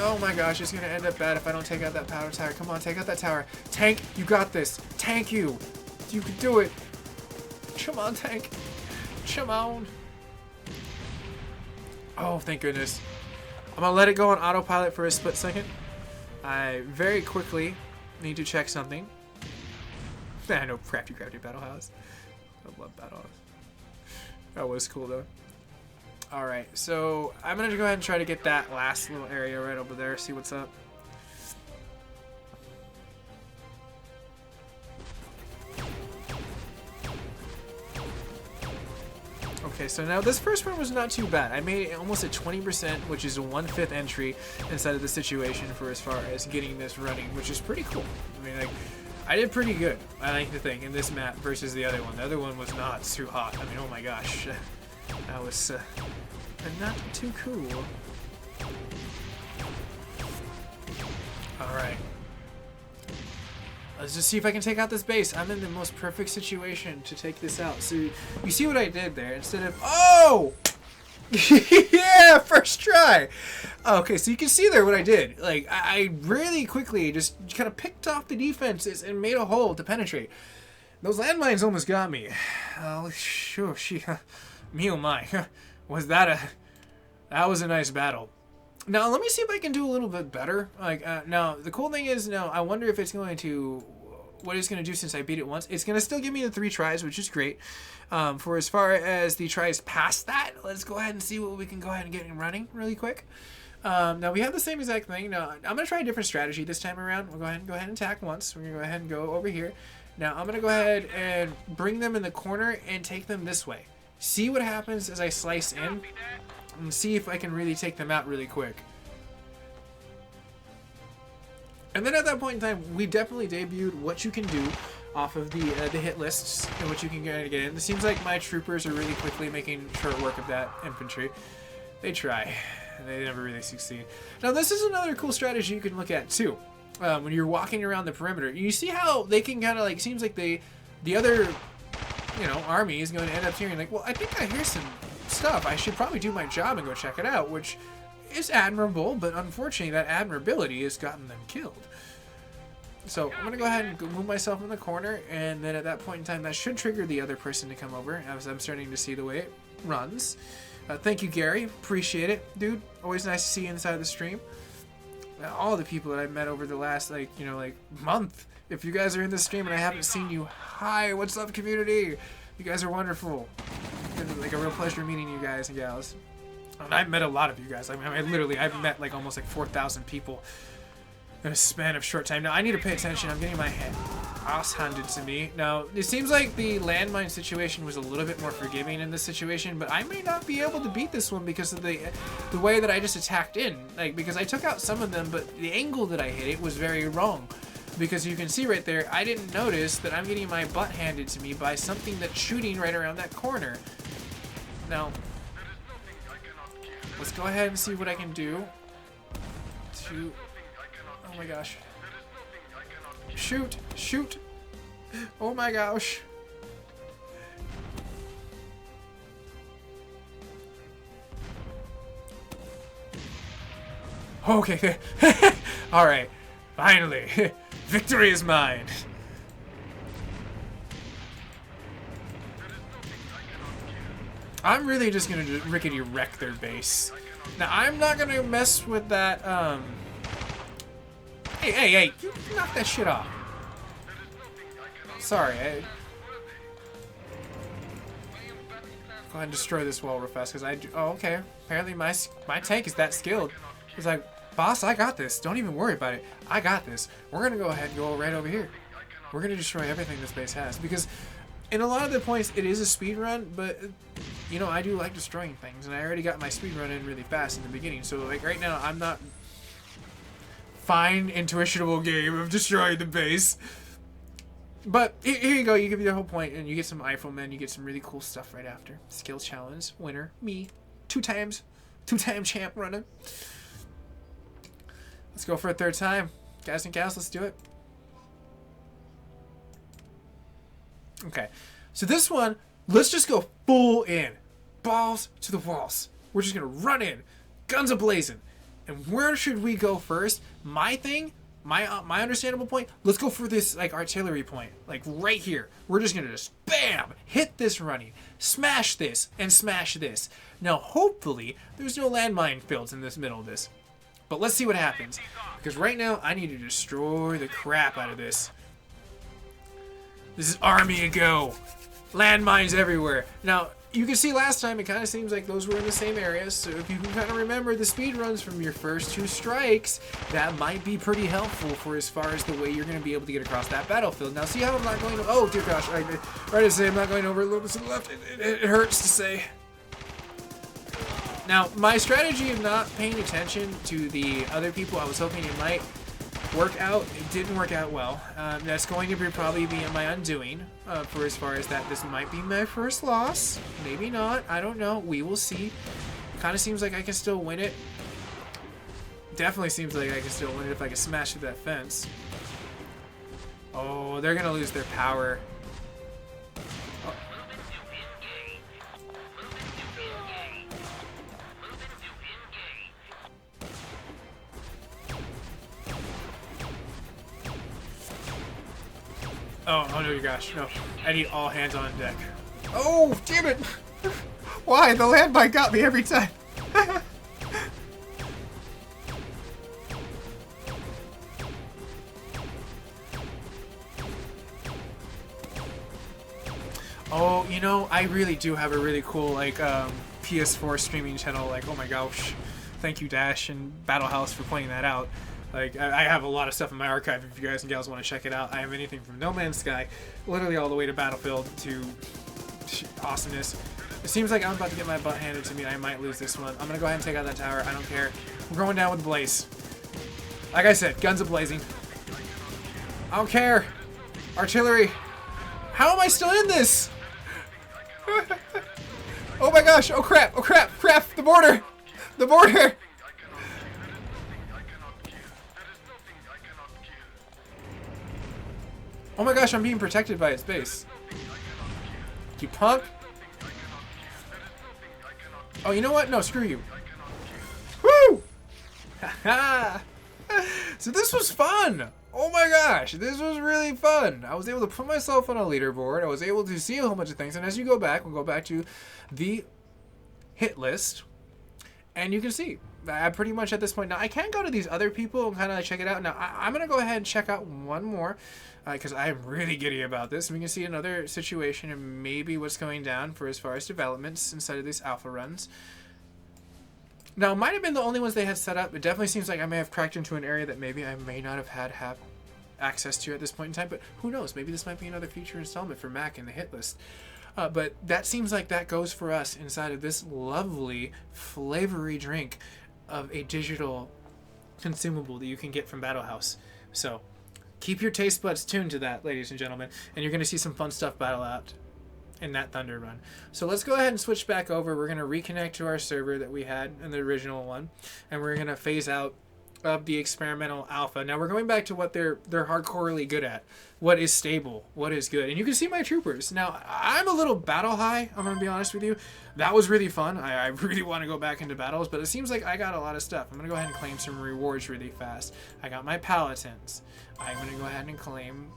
Oh my gosh, it's going to end up bad if I don't take out that power tower. Come on, take out that tower. Tank, you got this. Tank you. You can do it. Come on, tank. Come on. Oh, thank goodness. I'm going to let it go on autopilot for a split second. I very quickly need to check something. I know, crafty, crafty BattleHouse. I love BattleHouse. That was cool, though. Alright, so I'm going to go ahead and try to get that last little area right over there, see what's up. Okay, so now this first one was not too bad. I made it almost at 20%, which is a 1/5 entry inside of the situation for as far as getting this running, which is pretty cool. I mean, like, I did pretty good, I like to think, in this map versus the other one. The other one was not too hot. I mean, oh my gosh. That was not too cool. Alright. Let's just see if I can take out this base. I'm in the most perfect situation to take this out. So you see what I did there? Instead of... Oh! Yeah! First try! Okay, so you can see there what I did. Like, I really quickly just kind of picked off the defenses and made a hole to penetrate. Those landmines almost got me. Oh, sure, me oh my. That was a nice battle. Now, let me see if I can do a little bit better. Like, now, the cool thing is, now, I wonder if it's going to... What it's going to do since I beat it once. It's going to still give me the 3 tries, which is great. For as far as the tries past that, let's go ahead and see what we can go ahead and get running really quick. Now, we have the same exact thing. Now, I'm going to try a different strategy this time around. We'll go ahead and attack once. We're going to go ahead and go over here. Now, I'm going to go ahead and bring them in the corner and take them this way. See what happens as I slice in. And see if I can really take them out really quick. And then at that point in time, we definitely debuted what you can do off of the hit lists and what you can get in. It seems like my troopers are really quickly making short work of that infantry. They try. They never really succeed. Now, this is another cool strategy you can look at, too. When you're walking around the perimeter. You see how they can kind of, like, seems like the other, you know, army is going to end up hearing, like, well, I think I hear some stuff. I should probably do my job and go check it out, which is admirable, but unfortunately that admirability has gotten them killed. So I'm going to go ahead and move myself in the corner, and then at that point in time that should trigger the other person to come over as I'm starting to see the way it runs. Thank you, Gary. Appreciate it, dude. Always nice to see you inside the stream. All the people that I've met over the last, like, you know, like, month. If you guys are in the stream and I haven't seen you, hi, what's up, community? You guys are wonderful. It's been like a real pleasure meeting you guys and gals. And I've met a lot of you guys. I mean, I've met like almost like 4,000 people in a span of short time. Now, I need to pay attention. I'm getting my ass handed to me. Now, it seems like the landmine situation was a little bit more forgiving in this situation, but I may not be able to beat this one because of the way that I just attacked in. Like, because I took out some of them, but the angle that I hit it was very wrong. Because you can see right there, I didn't notice that I'm getting my butt handed to me by something that's shooting right around that corner. Now, let's go ahead and see what I can do to... Oh my gosh. Shoot! Shoot! Oh my gosh. Okay. Alright. Finally. Victory is mine. I'm really just gonna rickety wreck their base. Now, I'm not gonna mess with that, Hey, you knock that shit off. Sorry, Go ahead and destroy this wall real fast, because I do... Oh, okay. Apparently my tank is that skilled. He's like, boss, I got this. Don't even worry about it. I got this. We're gonna go ahead and go right over here. We're gonna destroy everything this base has, because in a lot of the points, it is a speed run, but... You know, I do like destroying things, and I already got my speed run in really fast in the beginning, so like right now I'm not fine intuitionable game of destroying the base. But here you go, you give me the whole point, and you get some Eiffelmen, you get some really cool stuff right after. Skill challenge, winner, me, two-time champ running. Let's go for a third time. Guys and gals, let's do it. Okay, so this one, let's just go full in. Balls to the walls. We're just gonna run in, guns a-blazing. And where should we go first? My thing, my understandable point, let's go for this like artillery point, like right here. We're just gonna just bam, hit this running, smash this, and smash this. Now hopefully there's no landmine fields in this middle of this, but let's see what happens, because right now I need to destroy the crap out of this. This is army go. Landmines everywhere. Now, you can see last time it kind of seems like those were in the same areas, so if you can kind of remember the speed runs from your first 2 strikes, that might be pretty helpful for as far as the way you're going to be able to get across that battlefield. Now, see how I'm not going to... Oh, dear gosh. Right to say I'm not going over a little bit to the left. It hurts to say. Now, my strategy of not paying attention to the other people, I was hoping it might work out. It didn't work out well. That's going to probably be my undoing for as far as that. This might be my first loss. Maybe not. I don't know. We will see. Kind of seems like I can still win it. Definitely seems like I can still win it if I can smash through that fence. Oh, they're going to lose their power. Oh no, gosh, no. I need all hands on deck. Oh, damn it! Why? The landmine got me every time. Oh, you know, I really do have a really cool, like, PS4 streaming channel. Like, oh my gosh. Thank you, Dash and BattleHouse, for pointing that out. Like, I have a lot of stuff in my archive if you guys and gals want to check it out. I have anything from No Man's Sky, literally all the way to Battlefield, to awesomeness. It seems like I'm about to get my butt handed to me. I might lose this one. I'm going to go ahead and take out that tower. I don't care. We're going down with a blaze. Like I said, guns a-blazing. I don't care. Artillery. How am I still in this? Oh my gosh. Oh crap. Oh crap. Crap. The border. The border. Oh my gosh, I'm being protected by its base. You punk. Oh, you know what? No, screw you. Woo! Haha! So this was fun! Oh my gosh, this was really fun. I was able to put myself on a leaderboard. I was able to see a whole bunch of things. And as you go back, we'll go back to the hit list. And you can see, I pretty much at this point, now I can go to these other people and kind of check it out. Now I'm going to go ahead and check out one more because I'm really giddy about this. And we can see another situation and maybe what's going down for as far as developments inside of these alpha runs. Now, it might have been the only ones they had set up. It definitely seems like I may have cracked into an area that maybe I may not have had access to at this point in time. But who knows? Maybe this might be another future installment for Mac in the hit list. But that seems like that goes for us inside of this lovely, flavory drink of a digital consumable that you can get from BattleHouse. So keep your taste buds tuned to that, ladies and gentlemen, and you're going to see some fun stuff battle out in that Thunder run. So let's go ahead and switch back over. We're going to reconnect to our server that we had in the original one, and we're going to phase out of the experimental alpha. Now we're going back to what they're hardcorely good at. What is stable, what is good. And you can see my troopers. Now, I'm a little battle high, I'm going to be honest with you. That was really fun. I really want to go back into battles, but it seems like I got a lot of stuff. I'm going to go ahead and claim some rewards really fast. I got my paladins. I'm going to go ahead and claim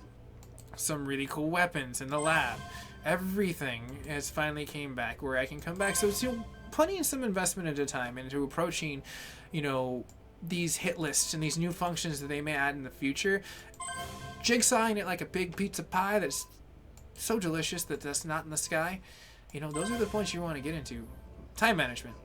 some really cool weapons in the lab. Everything has finally came back where I can come back. So it's putting some investment at a time into approaching, you know, these hit lists and these new functions that they may add in the future. Jigsawing it like a big pizza pie that's so delicious that that's not in the sky. You know, those are the points you want to get into. Time management.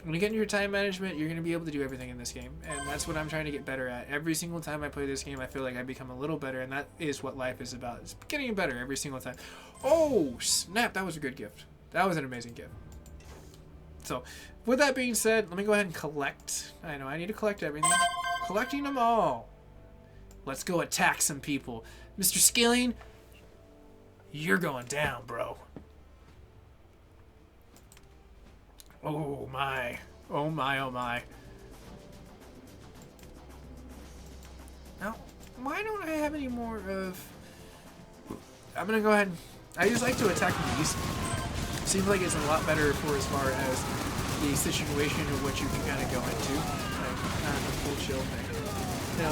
When you get into your time management, you're going to be able to do everything in this game. And that's what I'm trying to get better at. Every single time I play this game, I feel like I become a little better. And that is what life is about. It's getting better every single time. Oh, snap. That was a good gift. That was an amazing gift. So, with that being said, let me go ahead and collect. I know I need to collect everything. Collecting them all. Let's go attack some people. Mr. Skilling, you're going down, bro. Oh my. Oh my, oh my. Now, why don't I have any more of... I'm going to go ahead and... I just like to attack these. Seems like it's a lot better for as far as the situation of what you can kind of go into. Like, kind of a cool chill thing. Now,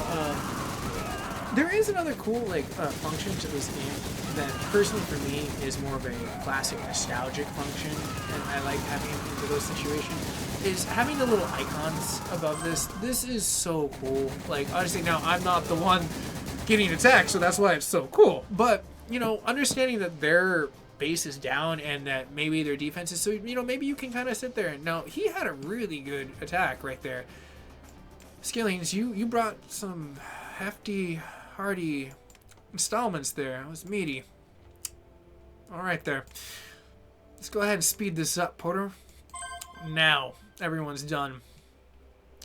there is another cool function to this game that personally for me is more of a classic nostalgic function, and I like having into those situations, is having the little icons above this. This is so cool. Like, honestly, now I'm not the one getting attacked, so that's why it's so cool. But, you know, understanding that their base is down and that maybe their defense is so, you know, maybe you can kind of sit there and now he had a really good attack right there. Skillings, you brought some hefty, hearty installments there. It was meaty. All right there. Let's go ahead and speed this up, Porter. Now, everyone's done.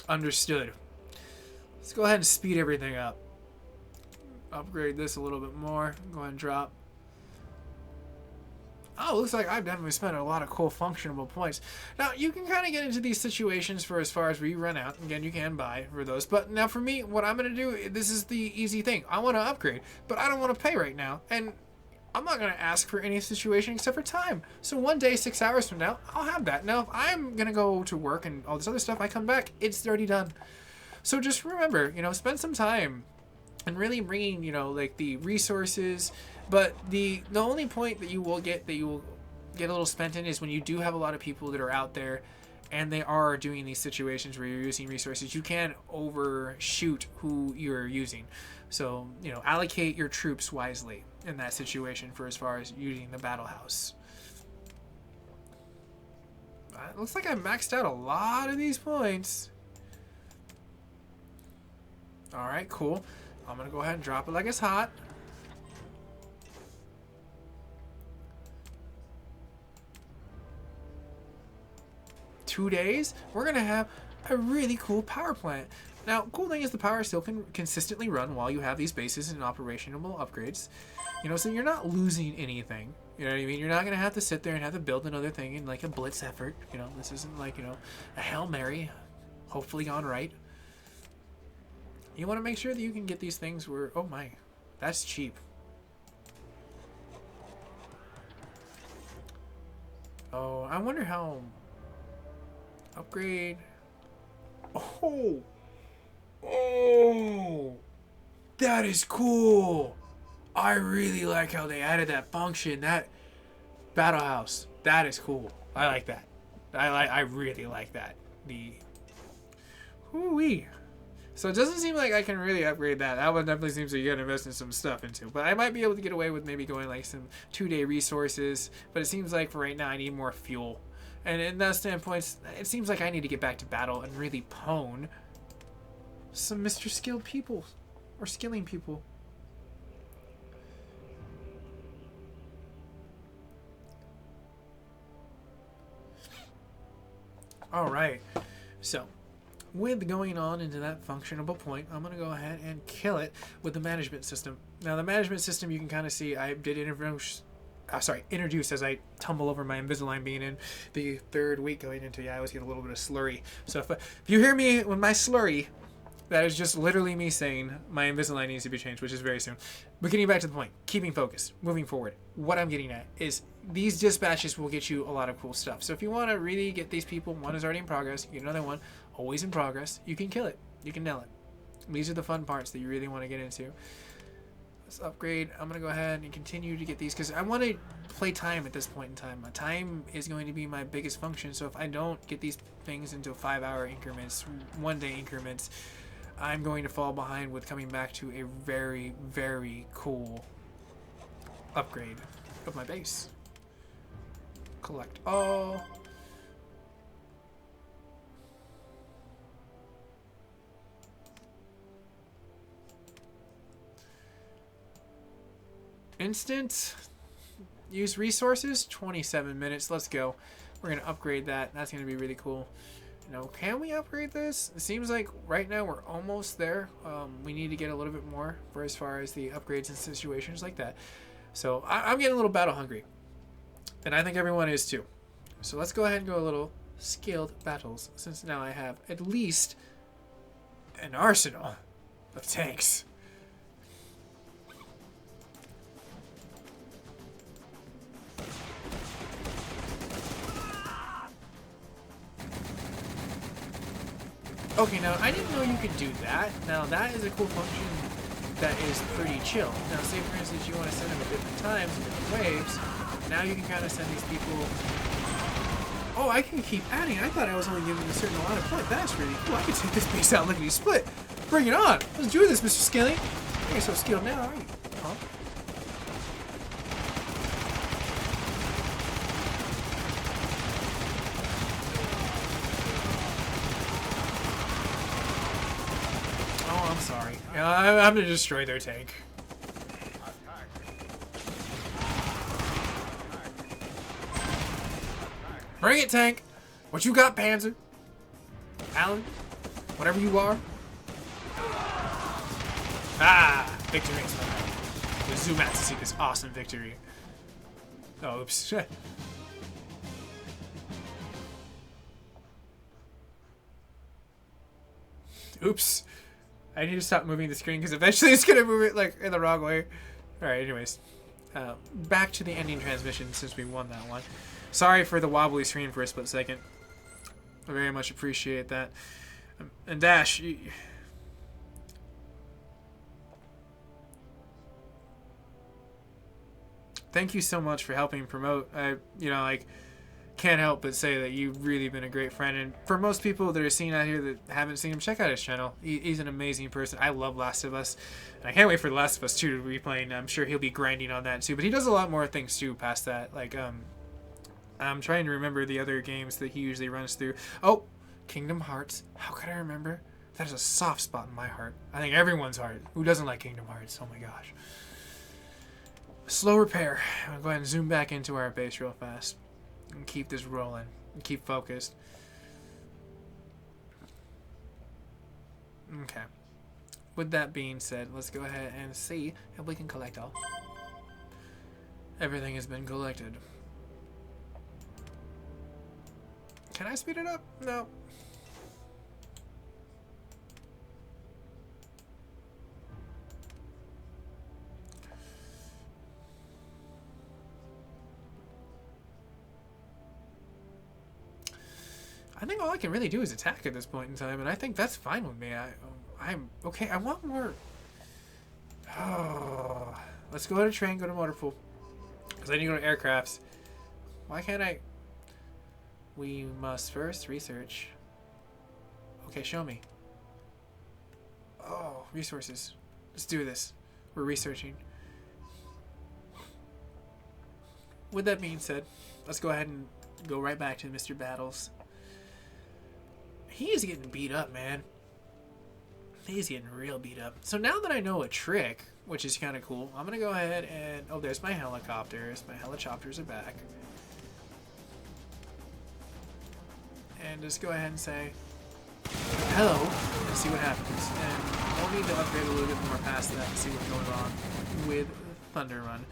Understood. Let's go ahead and speed everything up. Upgrade this a little bit more. Go ahead and drop. Oh, looks like I've definitely spent a lot of cool functionable points. Now, you can kind of get into these situations for as far as where you run out. Again, you can buy for those. But now for me, what I'm going to do, this is the easy thing. I want to upgrade, but I don't want to pay right now. And I'm not going to ask for any situation except for time. So one day, 6 hours from now, I'll have that. Now, if I'm going to go to work and all this other stuff, I come back, it's already done. So just remember, you know, spend some time and really bringing, you know, like the resources. But the only point that you will get a little spent in is when you do have a lot of people that are out there and they are doing these situations where you're using resources. You can overshoot who you're using. So, you know, allocate your troops wisely in that situation for as far as using the BattleHouse. It looks like I maxed out a lot of these points. Alright, cool. I'm going to go ahead and drop it like it's hot. $2 days, we're going to have a really cool power plant. Now, cool thing is the power still can consistently run while you have these bases and operational upgrades. You know, so you're not losing anything. You know what I mean? You're not going to have to sit there and have to build another thing in like a blitz effort. You know, this isn't like, you know, a Hail Mary, hopefully gone right. You want to make sure that you can get these things where, oh my, that's cheap. Oh, I wonder how... Upgrade. Oh. Oh. That is cool. I really like how they added that function. That BattleHouse. That is cool. I like that. I really like that. The whoo-wee. So it doesn't seem like I can really upgrade that. That one definitely seems like you gotta invest in some stuff into. But I might be able to get away with maybe going like some 2-day resources. But it seems like for right now I need more fuel. And in that standpoint, it seems like I need to get back to battle and really pwn some Mr. Skilled people. Or skilling people. Alright. So, with going on into that functionable point, I'm going to go ahead and kill it with the management system. Now, the management system, you can kind of see I did introduce as I tumble over my Invisalign being in the 3rd week going into, I always get a little bit of slurry. So if you hear me with my slurry, That is just literally me saying my Invisalign needs to be changed, which is very soon. But getting back to the point, keeping focus, moving forward. What I'm getting at is these dispatches will get you a lot of cool stuff. So if you want to really get these people, one is already in progress, you get another one, always in progress, you can kill it. You can nail it. These are the fun parts that you really want to get into. Let's upgrade. I'm going to go ahead and continue to get these because I want to play time at this point in time. My time is going to be my biggest function. So if I don't get these things into 5-hour increments, 1-day increments, I'm going to fall behind with coming back to a very, very cool upgrade of my base. Collect all. Instant use resources, 27 minutes. Let's go. We're going to upgrade that. That's going to be really cool. Can we upgrade this? It seems like right now we're almost there. We need to get a little bit more for as far as the upgrades and situations like that. So I'm getting a little battle hungry. And I think everyone is too. So let's go ahead and go a little skilled battles, since now I have at least an arsenal of tanks. Okay, now I didn't know you could do that. Now that is a cool function that is pretty chill. Now say for instance you want to send them at different times, in different waves. Now you can kind of send these people... Oh, I can keep adding. I thought I was only giving a certain amount of points. That's really cool. I can take this base out lickety split. Bring it on. Let's do this, Mr. Skilly. You're so skilled now, are you? Huh? Oh, I'm sorry. I'm gonna destroy their tank. Bring it, tank. What you got, Panzer? Alan? Whatever you are. Ah! Victory. Let's zoom out to see this awesome victory. Oh, oops. Oops. I need to stop moving the screen because eventually it's going to move it like in the wrong way. Alright, anyways. Back to the ending transmission since we won that one. Sorry for the wobbly screen for a split second. I very much appreciate that. And Dash, thank you so much for helping promote. I can't help but say that you've really been a great friend. And for most people that are seeing out here that haven't seen him, check out his channel. He's an amazing person. I love Last of Us. And I can't wait for The Last of Us 2 to be playing. I'm sure he'll be grinding on that too. But he does a lot more things too past that. Like, I'm trying to remember the other games that he usually runs through. Oh, Kingdom Hearts. How could I remember? That is a soft spot in my heart. I think everyone's heart. Who doesn't like Kingdom Hearts? Oh my gosh. Slow repair. I'm going to go ahead and zoom back into our base real fast. And keep this rolling. And keep focused. Okay. With that being said, let's go ahead and see if we can collect all. Everything has been collected. Can I speed it up? No. I think all I can really do is attack at this point in time, and I think that's fine with me. I'm okay. I want more. Oh, let's go to train, go to motor pool, because I need to go to aircrafts. Why can't I? We must first research. Okay, show me. Oh, resources. Let's do this. We're researching. With that being said, let's go ahead and go right back to Mr. Battles. He is getting beat up, man. He's getting real beat up. So now that I know a trick, which is kind of cool, I'm going to go ahead and... Oh, there's my helicopters. My helicopters are back. And just go ahead and say hello and see what happens. And we'll need to upgrade a little bit more past that and see what's going on with Thunder Run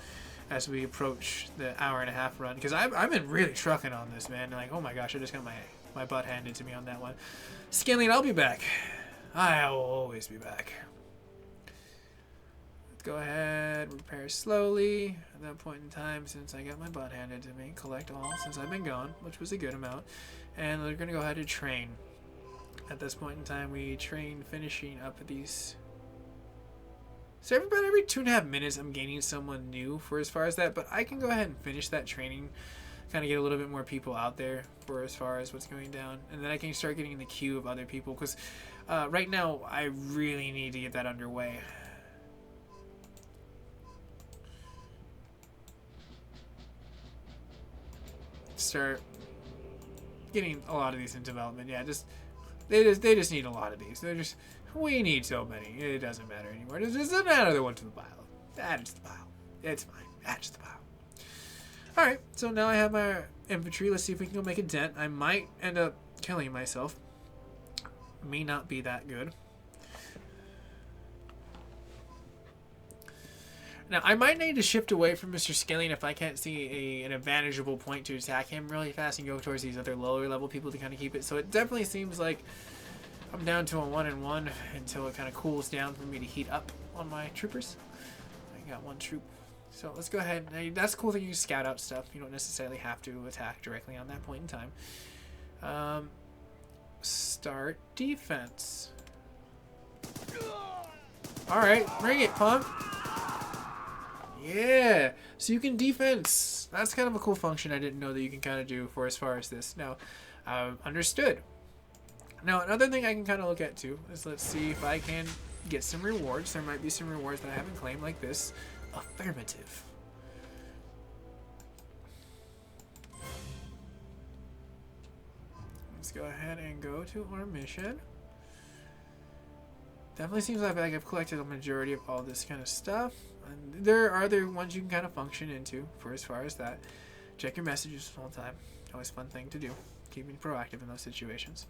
as we approach the hour-and-a-half run. Because I've been really trucking on this, man. Like, oh my gosh, I just got my butt handed to me on that one. Scaling, I'll be back. I will always be back. Let's go ahead, repair slowly. At that point in time, since I got my butt handed to me, collect all since I've been gone, which was a good amount. And we're going to go ahead and train. At this point in time, we train finishing up these. So about every 2.5 minutes, I'm gaining someone new for as far as that. But I can go ahead and finish that training. Kind of get a little bit more people out there for as far as what's going down. And then I can start getting in the queue of other people. Because right now, I really need to get that underway. Start getting a lot of these in development. Yeah, they just need a lot of these. We need so many. It doesn't matter anymore. Just add another one to the pile. Add it to the pile. It's fine. Add it to the pile. Alright, so now I have my infantry. Let's see if we can go make a dent. I might end up killing myself. May not be that good. Now, I might need to shift away from Mr. Skilling if I can't see an advantageable point to attack him really fast and go towards these other lower level people to kind of keep it. So it definitely seems like I'm down to a 1-1 until it kind of cools down for me to heat up on my troopers. I got one troop. So let's go ahead. Now, that's the cool thing. You scout out stuff. You don't necessarily have to attack directly on that point in time. Start defense. Alright, bring it, punk. Yeah, so you can defense. That's kind of a cool function I didn't know that you can kind of do for as far as this. Now, understood. Now, another thing I can kind of look at too is let's see if I can get some rewards. There might be some rewards that I haven't claimed like this. Affirmative. Let's go ahead and go to our mission. Definitely seems like I've collected a majority of all this kind of stuff. And there are other ones you can kind of function into for as far as that. Check your messages all the time. Always a fun thing to do. Keeping proactive in those situations.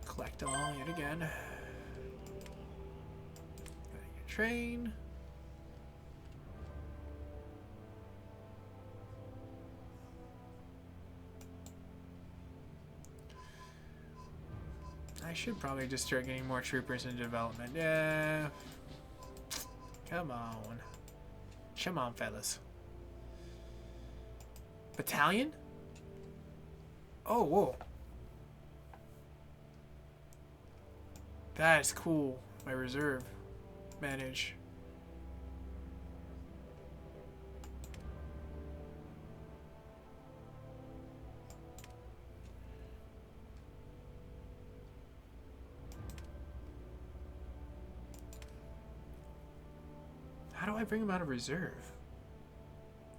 Collect all yet again. Train. I should probably just start getting more troopers in development. Yeah. Come on. Come on, fellas. Battalion? Oh, whoa. That is cool. My reserve. Manage. How do I bring them out of reserve?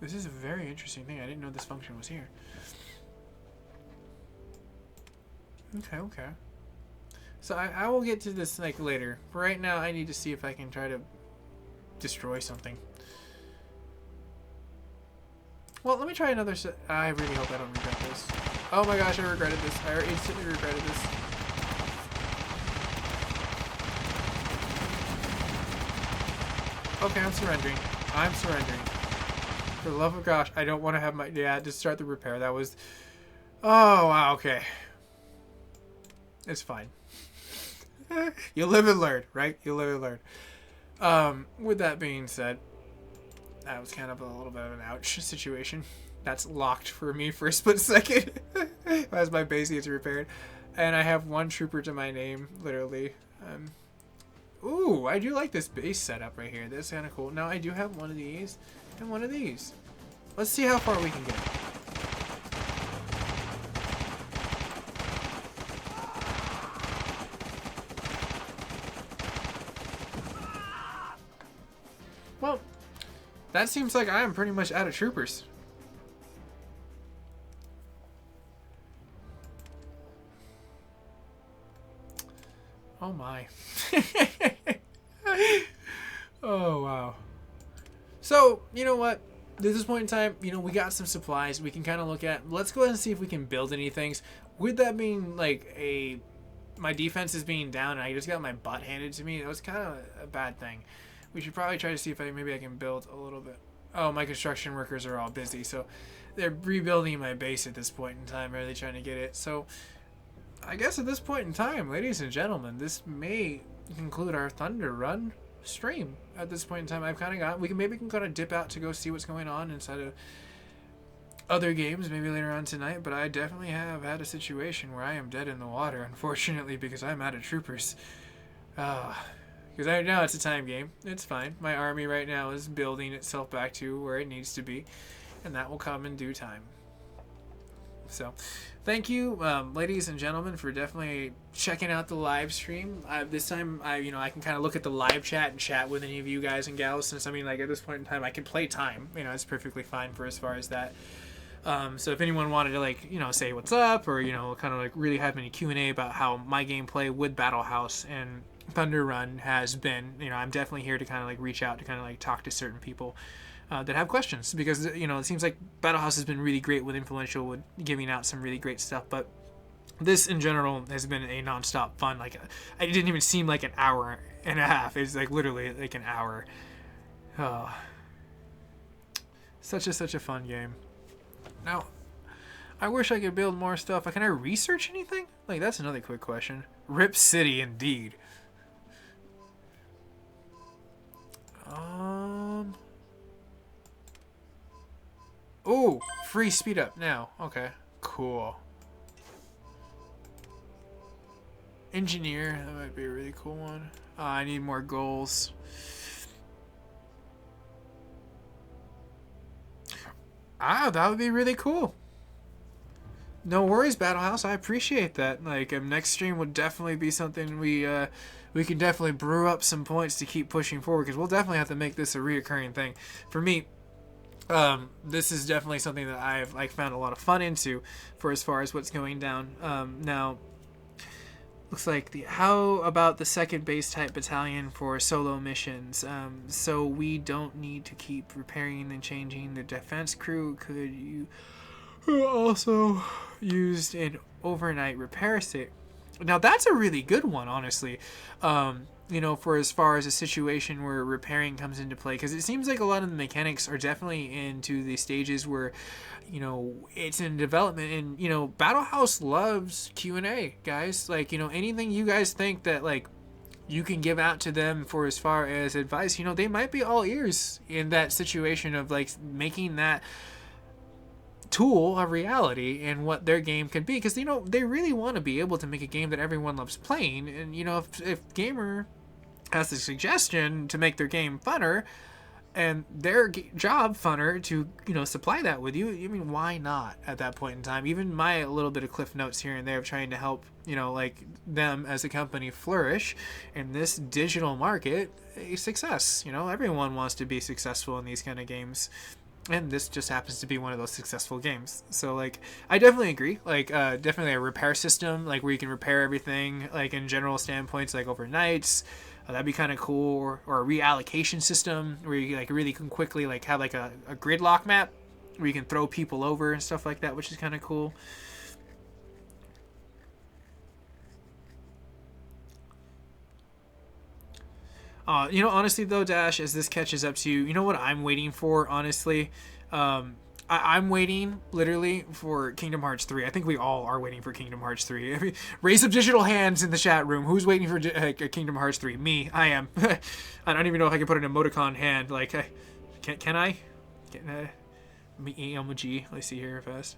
This is a very interesting thing. I didn't know this function was here. Okay. So I will get to this like later. For right now, I need to see if I can try to destroy something. Well, let me try another set. I really hope I don't regret this. Oh my gosh, I regretted this. I instantly regretted this. Okay, I'm surrendering. I'm surrendering. For the love of gosh, I don't want to have my... Yeah, just start the repair. That was... Oh, wow, okay. It's fine. You live and learn, right? You live and learn. With that being said, that was kind of a little bit of an ouch situation. That's locked for me for a split second. As my base gets repaired. And I have one trooper to my name, literally. Ooh, I do like this base setup right here. That's kind of cool. Now, I do have one of these and one of these. Let's see how far we can get. Well, that seems like I am pretty much out of troopers. Oh my. Oh wow. So, you know what? At this point in time, you know, we got some supplies we can kind of look at. Let's go ahead and see if we can build anything. With that being like my defense is being down and I just got my butt handed to me, that was kind of a bad thing. We should probably try to see if maybe I can build a little bit. Oh, my construction workers are all busy, so they're rebuilding my base at this point in time, really trying to get it. So I guess at this point in time, ladies and gentlemen, this may conclude our Thunder Run stream. At this point in time, I've kind of got, we can kind of dip out to go see what's going on inside of other games maybe later on tonight, but I definitely have had a situation where I am dead in the water, unfortunately, because I'm out of troopers. Because right now it's a time game. It's fine. My army right now is building itself back to where it needs to be, and that will come in due time. So, thank you, ladies and gentlemen, for definitely checking out the live stream. This time, I can kind of look at the live chat and chat with any of you guys and gals, since, I mean, like, at this point in time, I can play time. It's perfectly fine for as far as that. So if anyone wanted to, like, say what's up, or, kind of, like, really have any Q&A about how my gameplay with BattleHouse and Thunder Run has been, I'm definitely here to kind of, like, reach out to kind of, like, talk to certain people that have questions, because, it seems like BattleHouse has been really great with influential, with giving out some really great stuff, but this in general has been a non-stop fun. Like, it didn't even seem like an hour and a half. It's like literally like an hour. Oh, such a fun game. Now, I wish I could build more stuff. Can I research anything? Like, that's another quick question. Rip City, indeed. Oh, free speed up now. Okay, cool. Engineer, that might be a really cool one. I need more goals. That would be really cool. No worries, BattleHouse. I appreciate that. Like, next stream would definitely be something we can definitely brew up some points to keep pushing forward, because we'll definitely have to make this a reoccurring thing. For me, this is definitely something that I've found a lot of fun into, for as far as what's going down. Now, looks like how about the second base type battalion for solo missions? So we don't need to keep repairing and changing. The defense crew could you also used an overnight repair state. Now that's a really good one, honestly. For as far as a situation where repairing comes into play, because it seems like a lot of the mechanics are definitely into the stages where, it's in development, and, BattleHouse loves Q&A, guys. Like, anything you guys think that, like, you can give out to them for as far as advice, they might be all ears in that situation of, like, making that tool a reality and what their game could be, because they really want to be able to make a game that everyone loves playing. And if gamer has the suggestion to make their game funner and their job funner to supply that with you, I mean, why not at that point in time? Even my little bit of cliff notes here and there of trying to help like them as a company flourish in this digital market, a success. Everyone wants to be successful in these kind of games. And this just happens to be one of those successful games. So, like, I definitely agree. Like, definitely a repair system, like, where you can repair everything, like, in general standpoints, like, overnights. That'd be kind of cool. Or a reallocation system where you, like, really can quickly, like, have, like, a gridlock map where you can throw people over and stuff like that, which is kind of cool. Honestly, though, Dash, as this catches up to you, you know what I'm waiting for, honestly? I'm waiting, literally, for Kingdom Hearts 3. I think we all are waiting for Kingdom Hearts 3. I mean, raise some digital hands in the chat room. Who's waiting for Kingdom Hearts 3? Me. I am. I don't even know if I can put an emoticon hand. Like, can I? Me, emoji. Let's see here fast.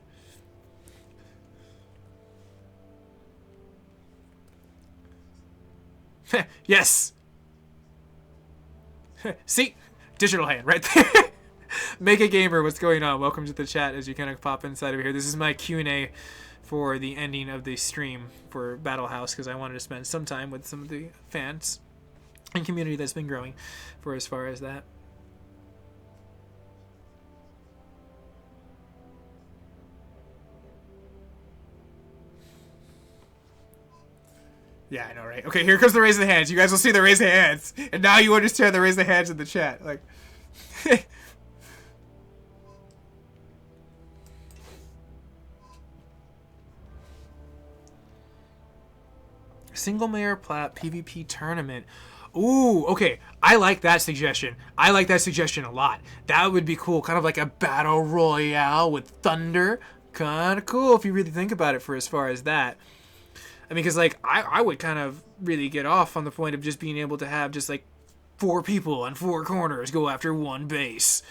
Yes! See? Digital hand right there. Make a gamer, what's going on? Welcome to the chat as you kind of pop inside over here. This is my Q&A for the ending of the stream for BattleHouse, because I wanted to spend some time with some of the fans and community that's been growing for as far as that. Yeah, I know, right? Okay, here comes the raise of the hands. You guys will see the raise of hands. And now you understand the raise of the hands in the chat. Like, single mayor plat PvP tournament. Ooh, okay. I like that suggestion. I like that suggestion a lot. That would be cool. Kind of like a battle royale with thunder. Kind of cool if you really think about it for as far as that. I mean, because like I would kind of really get off on the point of just being able to have just like 4 people on 4 corners go after one base.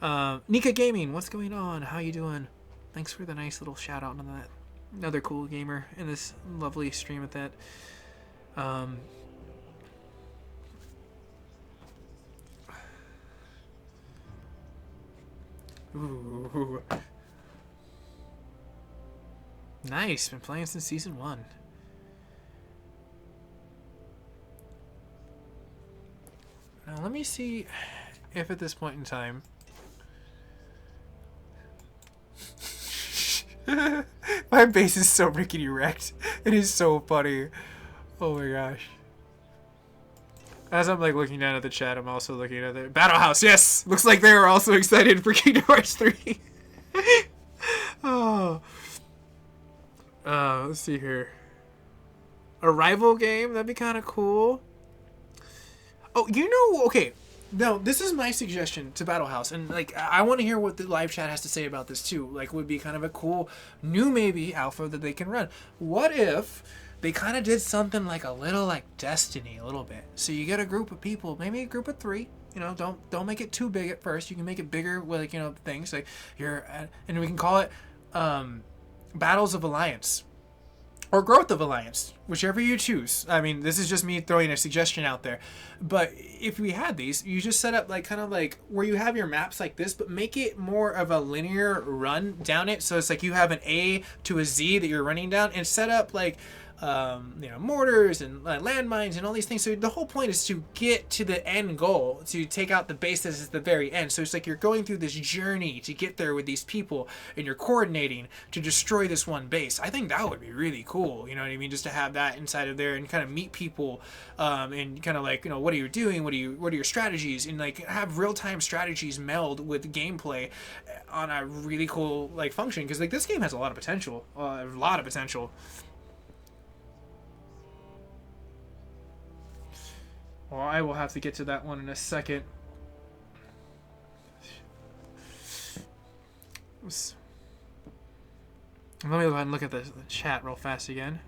Nika Gaming, what's going on? How you doing? Thanks for the nice little shout out on that. Another cool gamer in this lovely stream at that. Ooh. Nice, been playing since season 1. Now let me see if at this point in time my base is so rickety wrecked. It is so funny. Oh my gosh. As I'm like looking down at the chat, I'm also looking at the BattleHouse. Yes, looks like they are also excited for Kingdom Hearts 3. Oh. Let's see here. A rival game, that'd be kind of cool. Oh, you know, okay. No, this is my suggestion to BattleHouse, and like I want to hear what the live chat has to say about this too. Like, would be kind of a cool new maybe alpha that they can run. What if they kind of did something like a little like Destiny, a little bit? So you get a group of people, maybe a group of 3. You know, don't make it too big at first. You can make it bigger with like, you know, things like and we can call it Battles of Alliance. Or Growth of Alliance, whichever you choose. I mean, this is just me throwing a suggestion out there. But if we had these, you just set up like kind of like where you have your maps like this, but make it more of a linear run down it. So it's like you have an A to a Z that you're running down, and set up like you know, mortars and landmines and all these things. So the whole point is to get to the end goal, to take out the base that is at the very end. So it's like you're going through this journey to get there with these people, and you're coordinating to destroy this one base. I think that would be really cool. You know what I mean? Just to have that inside of there and kind of meet people, and kind of like, you know, what are you doing? What are your strategies? And like have real-time strategies meld with gameplay on a really cool like function. Because like this game has a lot of potential. A lot of potential. Well, I will have to get to that one in a second. Let me go ahead and look at the chat real fast again.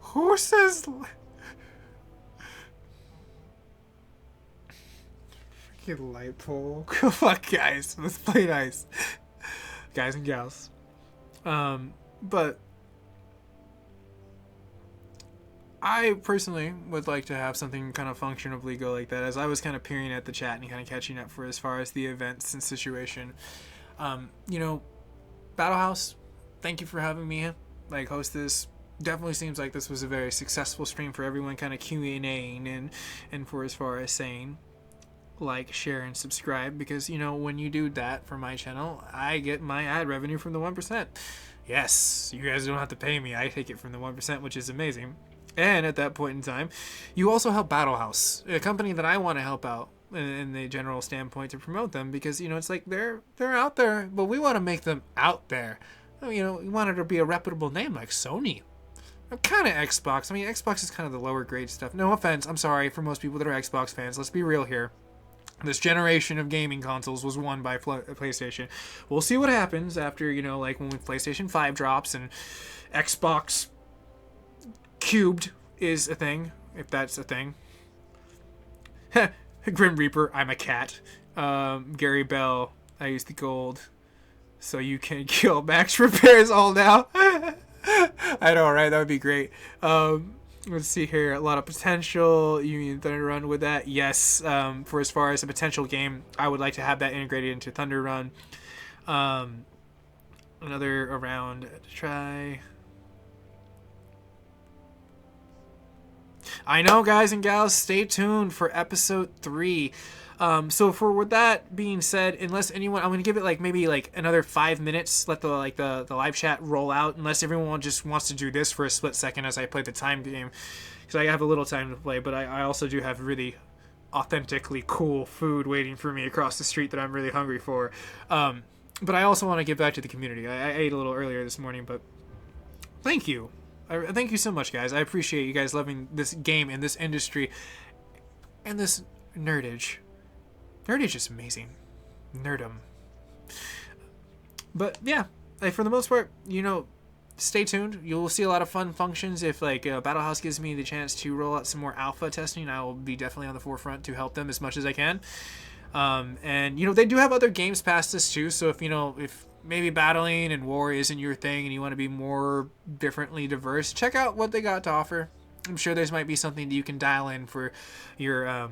Who says... Freaking light pole. Come on, guys. Let's play nice. Guys and gals. But... I personally would like to have something kind of functionably go like that, as I was kind of peering at the chat and kind of catching up for as far as the events and situation. You know, BattleHouse, thank you for having me like host this. Definitely seems like this was a very successful stream for everyone kind of Q&Aing and for as far as saying like, share, and subscribe, because, you know, when you do that for my channel, I get my ad revenue from the 1%. Yes, you guys don't have to pay me. I take it from the 1%, which is amazing. And at that point in time, you also help BattleHouse, a company that I want to help out in the general standpoint to promote them, because, you know, it's like they're out there, but we want to make them out there. You know, we want it to be a reputable name like Sony. Kind of Xbox. I mean, Xbox is kind of the lower grade stuff. No offense. I'm sorry for most people that are Xbox fans. Let's be real here. This generation of gaming consoles was won by PlayStation. We'll see what happens after, you know, like when PlayStation 5 drops and Xbox Cubed is a thing, if that's a thing. Grim Reaper, I'm a cat. Gary Bell, I use the gold so you can kill Max Repairs all now. I know, right? That would be great. Let's see here. A lot of potential. You mean Thunder Run with that? Yes. For as far as a potential game, I would like to have that integrated into Thunder Run. Another round to try. I know, guys and gals. Stay tuned for episode 3. So with that being said, unless anyone, I'm gonna give it like maybe like another 5 minutes. Let the live chat roll out. Unless everyone just wants to do this for a split second as I play the time game, because I have a little time to play. But I also do have really authentically cool food waiting for me across the street that I'm really hungry for. But I also want to give back to the community. I ate a little earlier this morning, but thank you. Thank you so much, guys. I appreciate you guys loving this game and this industry and this nerdage. Nerdage is amazing. Nerdum. But yeah, like for the most part, you know, stay tuned. You'll see a lot of fun functions. If like BattleHouse gives me the chance to roll out some more alpha testing, I will be definitely on the forefront to help them as much as I can. And you know, they do have other games past this too. So if you know, if maybe battling and war isn't your thing and you want to be more differently diverse, check out what they got to offer. I'm sure there's might be something that you can dial in for your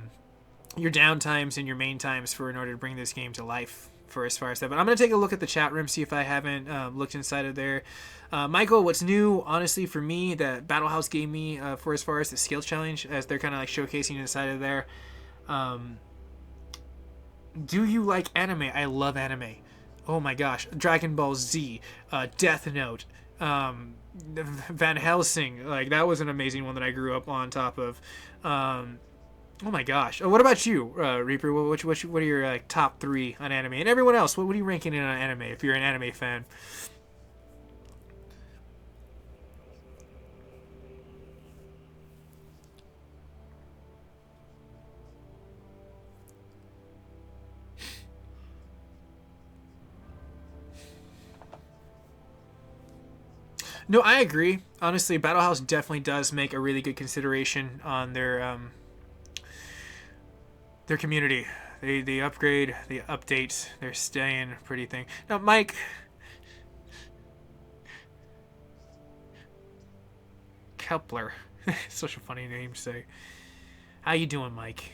down times and your main times in order to bring this game to life. For as far as that, but I'm gonna take a look at the chat room, see if I haven't looked inside of there. Michael, what's new, honestly, for me that BattleHouse gave me for as far as the skills challenge, as they're kind of like showcasing inside of there. Do you like anime? I love anime. Oh my gosh, Dragon Ball Z, Death Note, Van Helsing. Like that was an amazing one that I grew up on top of. Oh my gosh! What about you, Reaper? What are your like top 3 on anime? And everyone else, what are you ranking in on anime if you're an anime fan? No, I agree. Honestly, BattleHouse definitely does make a really good consideration on their community. They upgrade, they update, they're staying pretty thing. Now, Mike, Kepler, such a funny name to say. How you doing, Mike?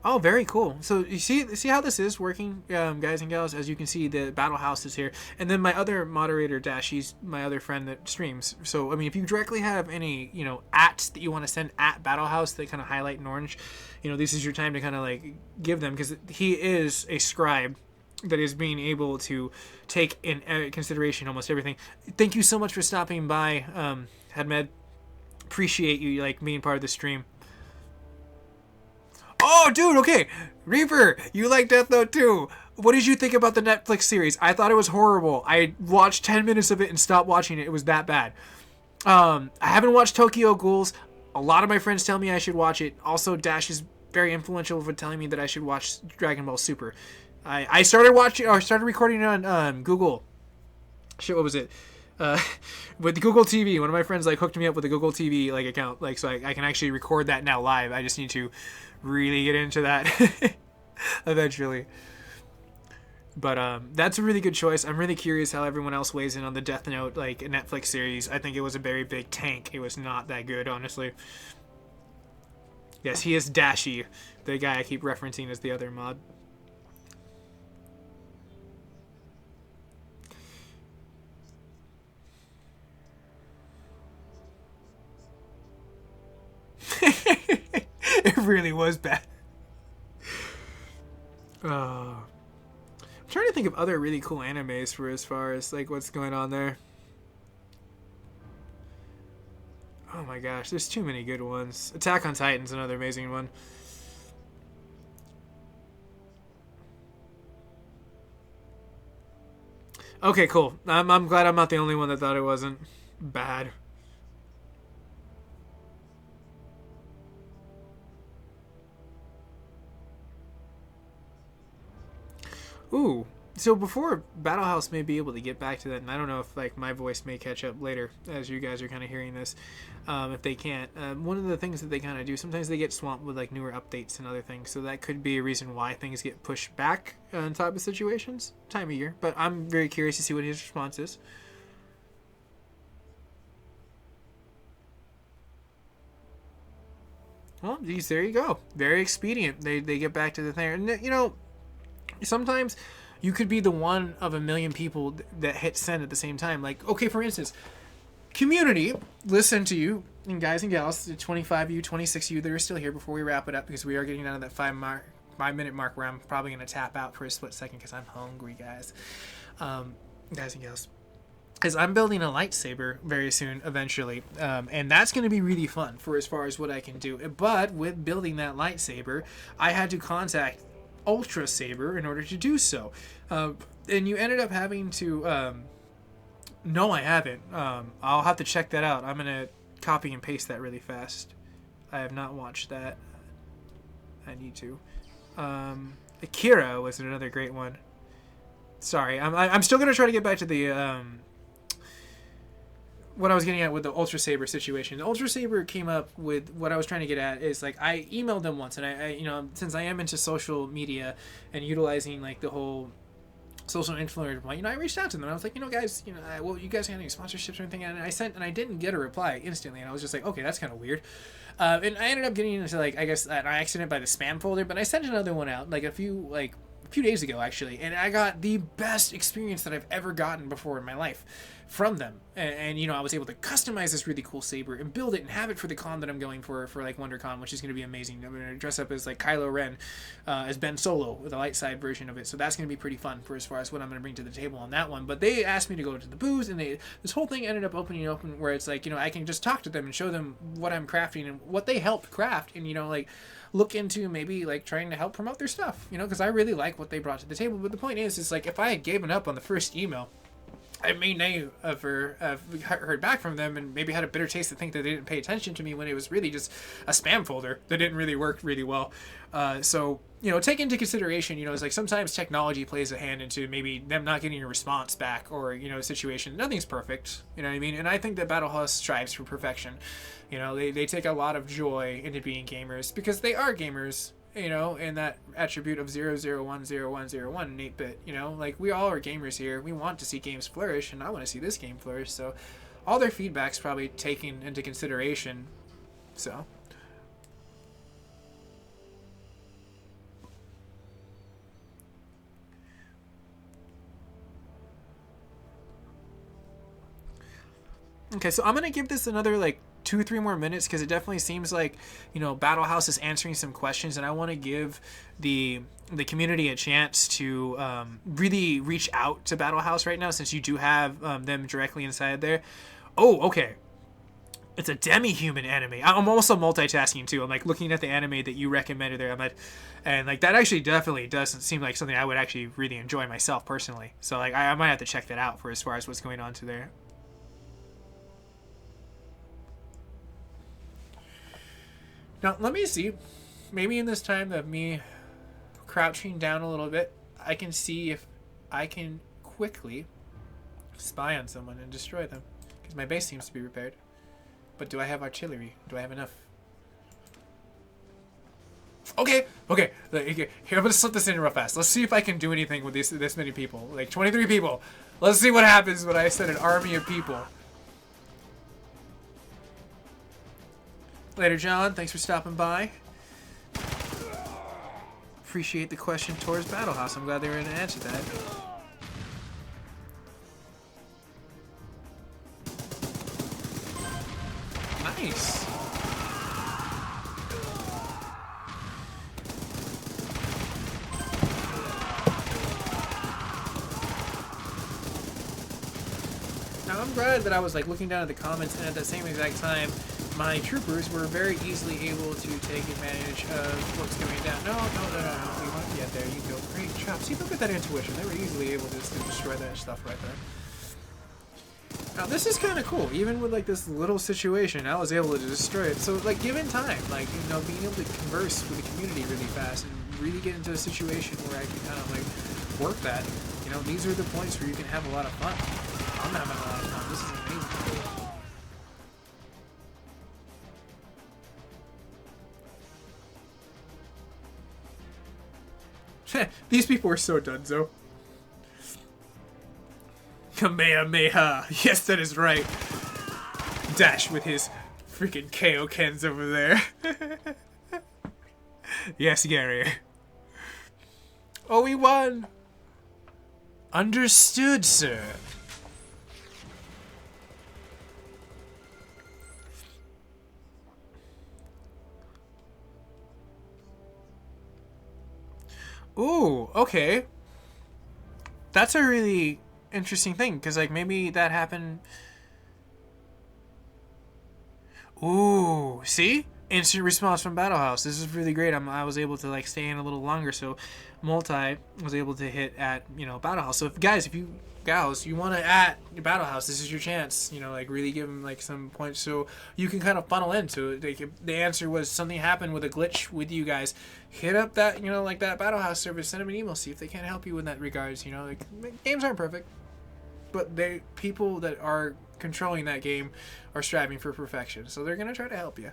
Oh, very cool. So you see how this is working, guys and gals. As you can see, the BattleHouse is here, and then my other moderator, Dash, he's my other friend that streams. So I mean, if you directly have any, you know, ats that you want to send at BattleHouse that kind of highlight in orange, you know, this is your time to kind of like give them, because he is a scribe that is being able to take in consideration almost everything. Thank you so much for stopping by, Hadmed. Appreciate you like being part of the stream. Oh, dude, okay. Reaper, you like Death Note too. What did you think about the Netflix series? I thought it was horrible. I watched 10 minutes of it and stopped watching it. It was that bad. I haven't watched Tokyo Ghouls. A lot of my friends tell me I should watch it. Also, Dash is very influential for telling me that I should watch Dragon Ball Super. I started recording it on Google. Shit, what was it? With Google TV. One of my friends like hooked me up with a Google TV like account, like so I can actually record that now live. I just need to really get into that eventually. But that's a really good choice. I'm really curious how everyone else weighs in on the Death Note like Netflix series. I think it was a very big tank. It was not that good, honestly. Yes, he is Dashy, the guy I keep referencing as the other mod. It really was bad. I'm trying to think of other really cool animes for as far as like what's going on there. Oh my gosh, there's too many good ones. Attack on Titan's another amazing one. Okay, cool. I'm glad I'm not the only one that thought it wasn't bad. Ooh, so before BattleHouse may be able to get back to that, and I don't know if like my voice may catch up later as you guys are kind of hearing this, if they can't. One of the things that they kind of do, sometimes they get swamped with like newer updates and other things, so that could be a reason why things get pushed back on type of situations, time of year. But I'm very curious to see what his response is. Well, geez, there you go. Very expedient. They get back to the thing, and you know, sometimes you could be the one of a million people that hit send at the same time. Like, okay, for instance, community, listen to you, and guys and gals, the 25 of you, 26 of you that are still here before we wrap it up, because we are getting down to that 5 minute mark where I'm probably going to tap out for a split second because I'm hungry, guys. Guys and gals, because I'm building a lightsaber very soon, eventually, and that's going to be really fun for as far as what I can do. But with building that lightsaber, I had to contact Ultra Saber in order to do so, and you ended up having to. No, I haven't. I'll have to check that out. I'm gonna copy and paste that really fast. I have not watched that. I need to. Akira was another great one. Sorry, I'm still gonna try to get back to the what I was getting at with the Ultra Saber situation. The Ultra Saber came up with what I was trying to get at is like I emailed them once, and I you know, since I am into social media and utilizing like the whole social influencer point, you know, I reached out to them. I was like, you know, guys, you know, well, you guys have any sponsorships or anything? And I didn't get a reply instantly, and I was just like, okay, that's kind of weird. And I ended up getting into like, I guess an accident by the spam folder, but I sent another one out like a few days ago actually, and I got the best experience that I've ever gotten before in my life from them. And you know, I was able to customize this really cool saber and build it and have it for the con that I'm going for like WonderCon, which is going to be amazing. I'm going to dress up as like Kylo Ren, as Ben Solo with a light side version of it, so that's going to be pretty fun for as far as what I'm going to bring to the table on that one. But they asked me to go to the booth, and this whole thing ended up opening where it's like, you know, I can just talk to them and show them what I'm crafting and what they helped craft, and you know, like look into maybe like trying to help promote their stuff, you know, because I really like what they brought to the table. But the point is like if I had given up on the first email, I may never have heard back from them, and maybe had a bitter taste to think that they didn't pay attention to me when it was really just a spam folder that didn't really work really well. So, you know, take into consideration, you know, it's like sometimes technology plays a hand into maybe them not getting a response back, or, you know, a situation. Nothing's perfect, you know what I mean? And I think that BattleHouse strives for perfection. You know, they take a lot of joy into being gamers because they are gamers. You know, and that attribute of 0010101 in 8-bit, you know, like we all are gamers here. We want to see games flourish, and I want to see this game flourish. So all their feedback's probably taken into consideration. So okay, so I'm gonna give this another like 2-3 more minutes, because it definitely seems like, you know, BattleHouse is answering some questions, and I want to give the community a chance to really reach out to BattleHouse right now, since you do have them directly inside there. Oh, okay. It's a demi-human anime. I'm also multitasking too. I'm like looking at the anime that you recommended there. And like that actually definitely doesn't seem like something I would actually really enjoy myself personally. So like I might have to check that out for as far as what's going on to there. Now, let me see. Maybe in this time of me crouching down a little bit, I can see if I can quickly spy on someone and destroy them. Because my base seems to be repaired. But do I have artillery? Do I have enough? Okay. Here, I'm going to slip this in real fast. Let's see if I can do anything with this many people. Like, 23 people. Let's see what happens when I send an army of people. Later, John. Thanks for stopping by. Appreciate the question towards BattleHouse. I'm glad they were going to answer that. Nice. Now, I'm glad that I was like looking down at the comments, and at that same exact time, my troopers were very easily able to take advantage of what's going down. No. We want to get there. You built great traps. See, look at that intuition. They were easily able to destroy that stuff right there. Now, this is kind of cool. Even with like this little situation, I was able to destroy it. So, like, given time, like, you know, being able to converse with the community really fast and really get into a situation where I can kind of like work that. You know, these are the points where you can have a lot of fun. I'm having a lot of fun. This is amazing. These people are so donezo. Kamehameha. Yes, that is right. Dash with his freaking Kaokens over there. Yes, Gary. Oh, we won. Understood, sir. Ooh, okay. That's a really interesting thing, because like maybe that happened. Ooh, see? Instant response from BattleHouse. This is really great. I was able to like stay in a little longer, so multi was able to hit at, you know, BattleHouse. So if you gals, you want to at BattleHouse, this is your chance. You know, like really give them like some points so you can kind of funnel into it. Like if the answer was something happened with a glitch with you guys, hit up that, you know, like that BattleHouse service, send them an email, see if they can't help you in that regards. You know, like games aren't perfect, but they people that are controlling that game are striving for perfection, so they're gonna try to help you.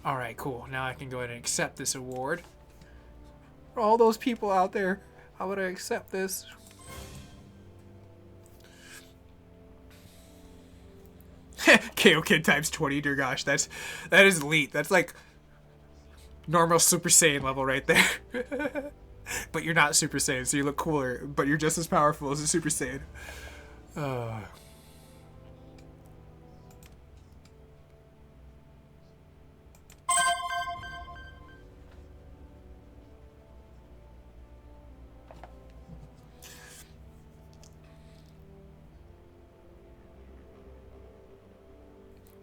All right, cool. Now I can go ahead and accept this award. For all those people out there, how would I accept this? KO Kid times 20, dear gosh, that is elite. That's like normal Super Saiyan level right there. But you're not Super Saiyan, so you look cooler, but you're just as powerful as a Super Saiyan.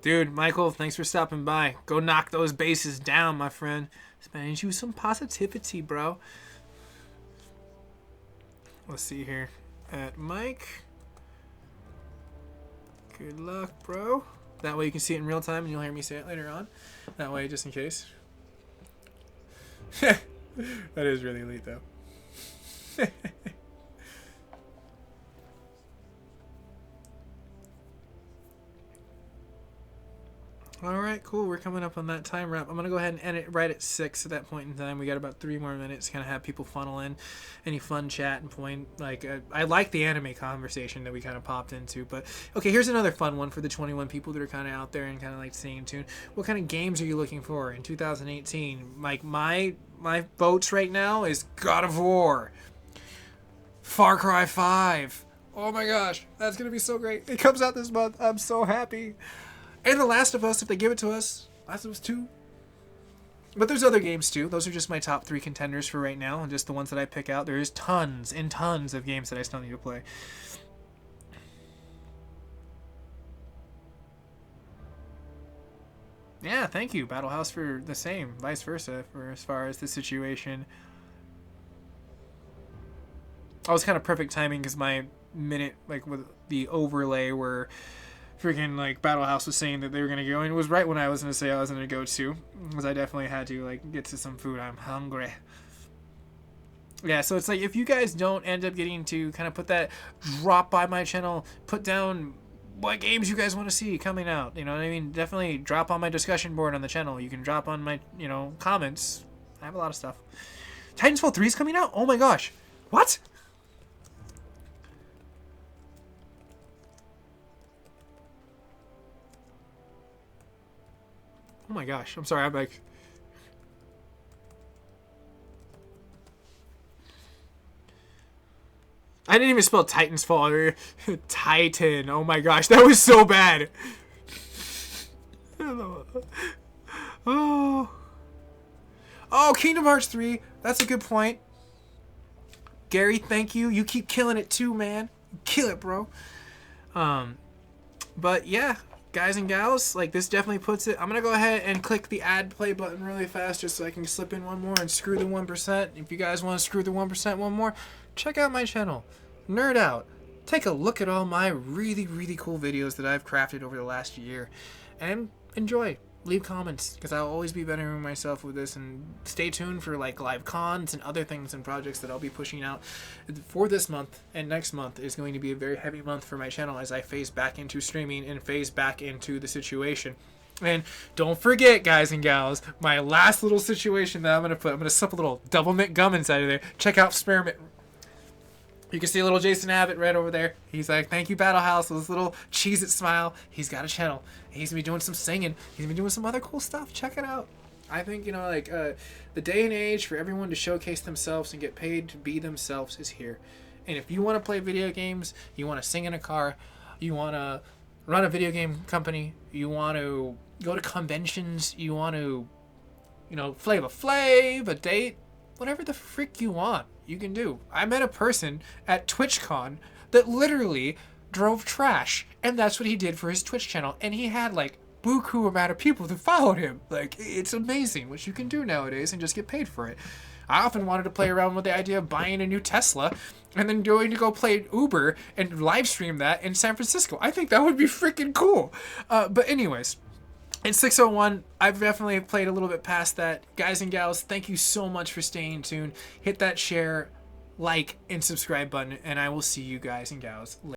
Dude, Michael, thanks for stopping by. Go knock those bases down, my friend. Sending you some positivity, bro. Let's see here. At Mike. Good luck, bro. That way you can see it in real time and you'll hear me say it later on. That way, just in case. That is really elite, though. Alright, cool. We're coming up on that time wrap. I'm going to go ahead and end it right at 6 at that point in time. We got about 3 more minutes to kind of have people funnel in any fun chat and point. Like, I like the anime conversation that we kind of popped into. But, okay, here's another fun one for the 21 people that are kind of out there and kind of like staying in tune. What kind of games are you looking for in 2018? Like, my votes right now is God of War. Far Cry 5. Oh my gosh, that's going to be so great. It comes out this month. I'm so happy. And The Last of Us, if they give it to us. Last of Us 2. But there's other games too. Those are just my top 3 contenders for right now, and just the ones that I pick out. There's tons and tons of games that I still need to play. Yeah, thank you, BattleHouse, for the same. Vice versa, for as far as the situation. Oh, it was kind of perfect timing because my minute, like with the overlay where freaking like BattleHouse was saying that they were gonna go, and it was right when I was gonna say I was gonna go too, because I definitely had to like get to some food. I'm hungry. Yeah, so it's like if you guys don't end up getting to kind of put that, drop by my channel, put down what games you guys want to see coming out. You know what I mean? Definitely drop on my discussion board on the channel. You can drop on my, you know, comments. I have a lot of stuff. Titanfall 3 is coming out? Oh my gosh. What? Oh my gosh, I'm sorry, I'm like... I didn't even spell Titan's Fall. Titan, oh my gosh, that was so bad. Oh, Kingdom Hearts 3, that's a good point. Gary, thank you. You keep killing it too, man. Kill it, bro. But yeah, guys and gals, like this definitely puts it. I'm gonna go ahead and click the add play button really fast just so I can slip in one more and screw the 1%. If you guys want to screw the 1% one more, check out my channel, nerd out. Take a look at all my really, really cool videos that I've crafted over the last year, and enjoy. Leave comments, because I'll always be bettering myself with this, and stay tuned for like live cons and other things and projects that I'll be pushing out for this month. And next month is going to be a very heavy month for my channel as I phase back into streaming and phase back into the situation. And don't forget, guys and gals, my last little situation that I'm going to slip a little double mint gum inside of there. Check out Spearmint. You can see a little Jason Abbott right over there. He's like, thank you, BattleHouse. This little Cheez-It smile. He's got a channel. He's going to be doing some singing. He's going to be doing some other cool stuff. Check it out. I think, you know, like, the day and age for everyone to showcase themselves and get paid to be themselves is here. And if you want to play video games, you want to sing in a car, you want to run a video game company, you want to go to conventions, you want to, you know, Flav a date, whatever the frick you want, you can do. I met a person at TwitchCon that literally drove trash, and that's what he did for his Twitch channel, and he had like buku amount of people that followed him. Like, it's amazing what you can do nowadays and just get paid for it. I often wanted to play around with the idea of buying a new Tesla and then going to go play Uber and live stream that in San Francisco. I think that would be freaking cool. But anyways, in 601, I've definitely played a little bit past that. Guys and gals, thank you so much for staying tuned. Hit that share, like, and subscribe button, and I will see you guys and gals later.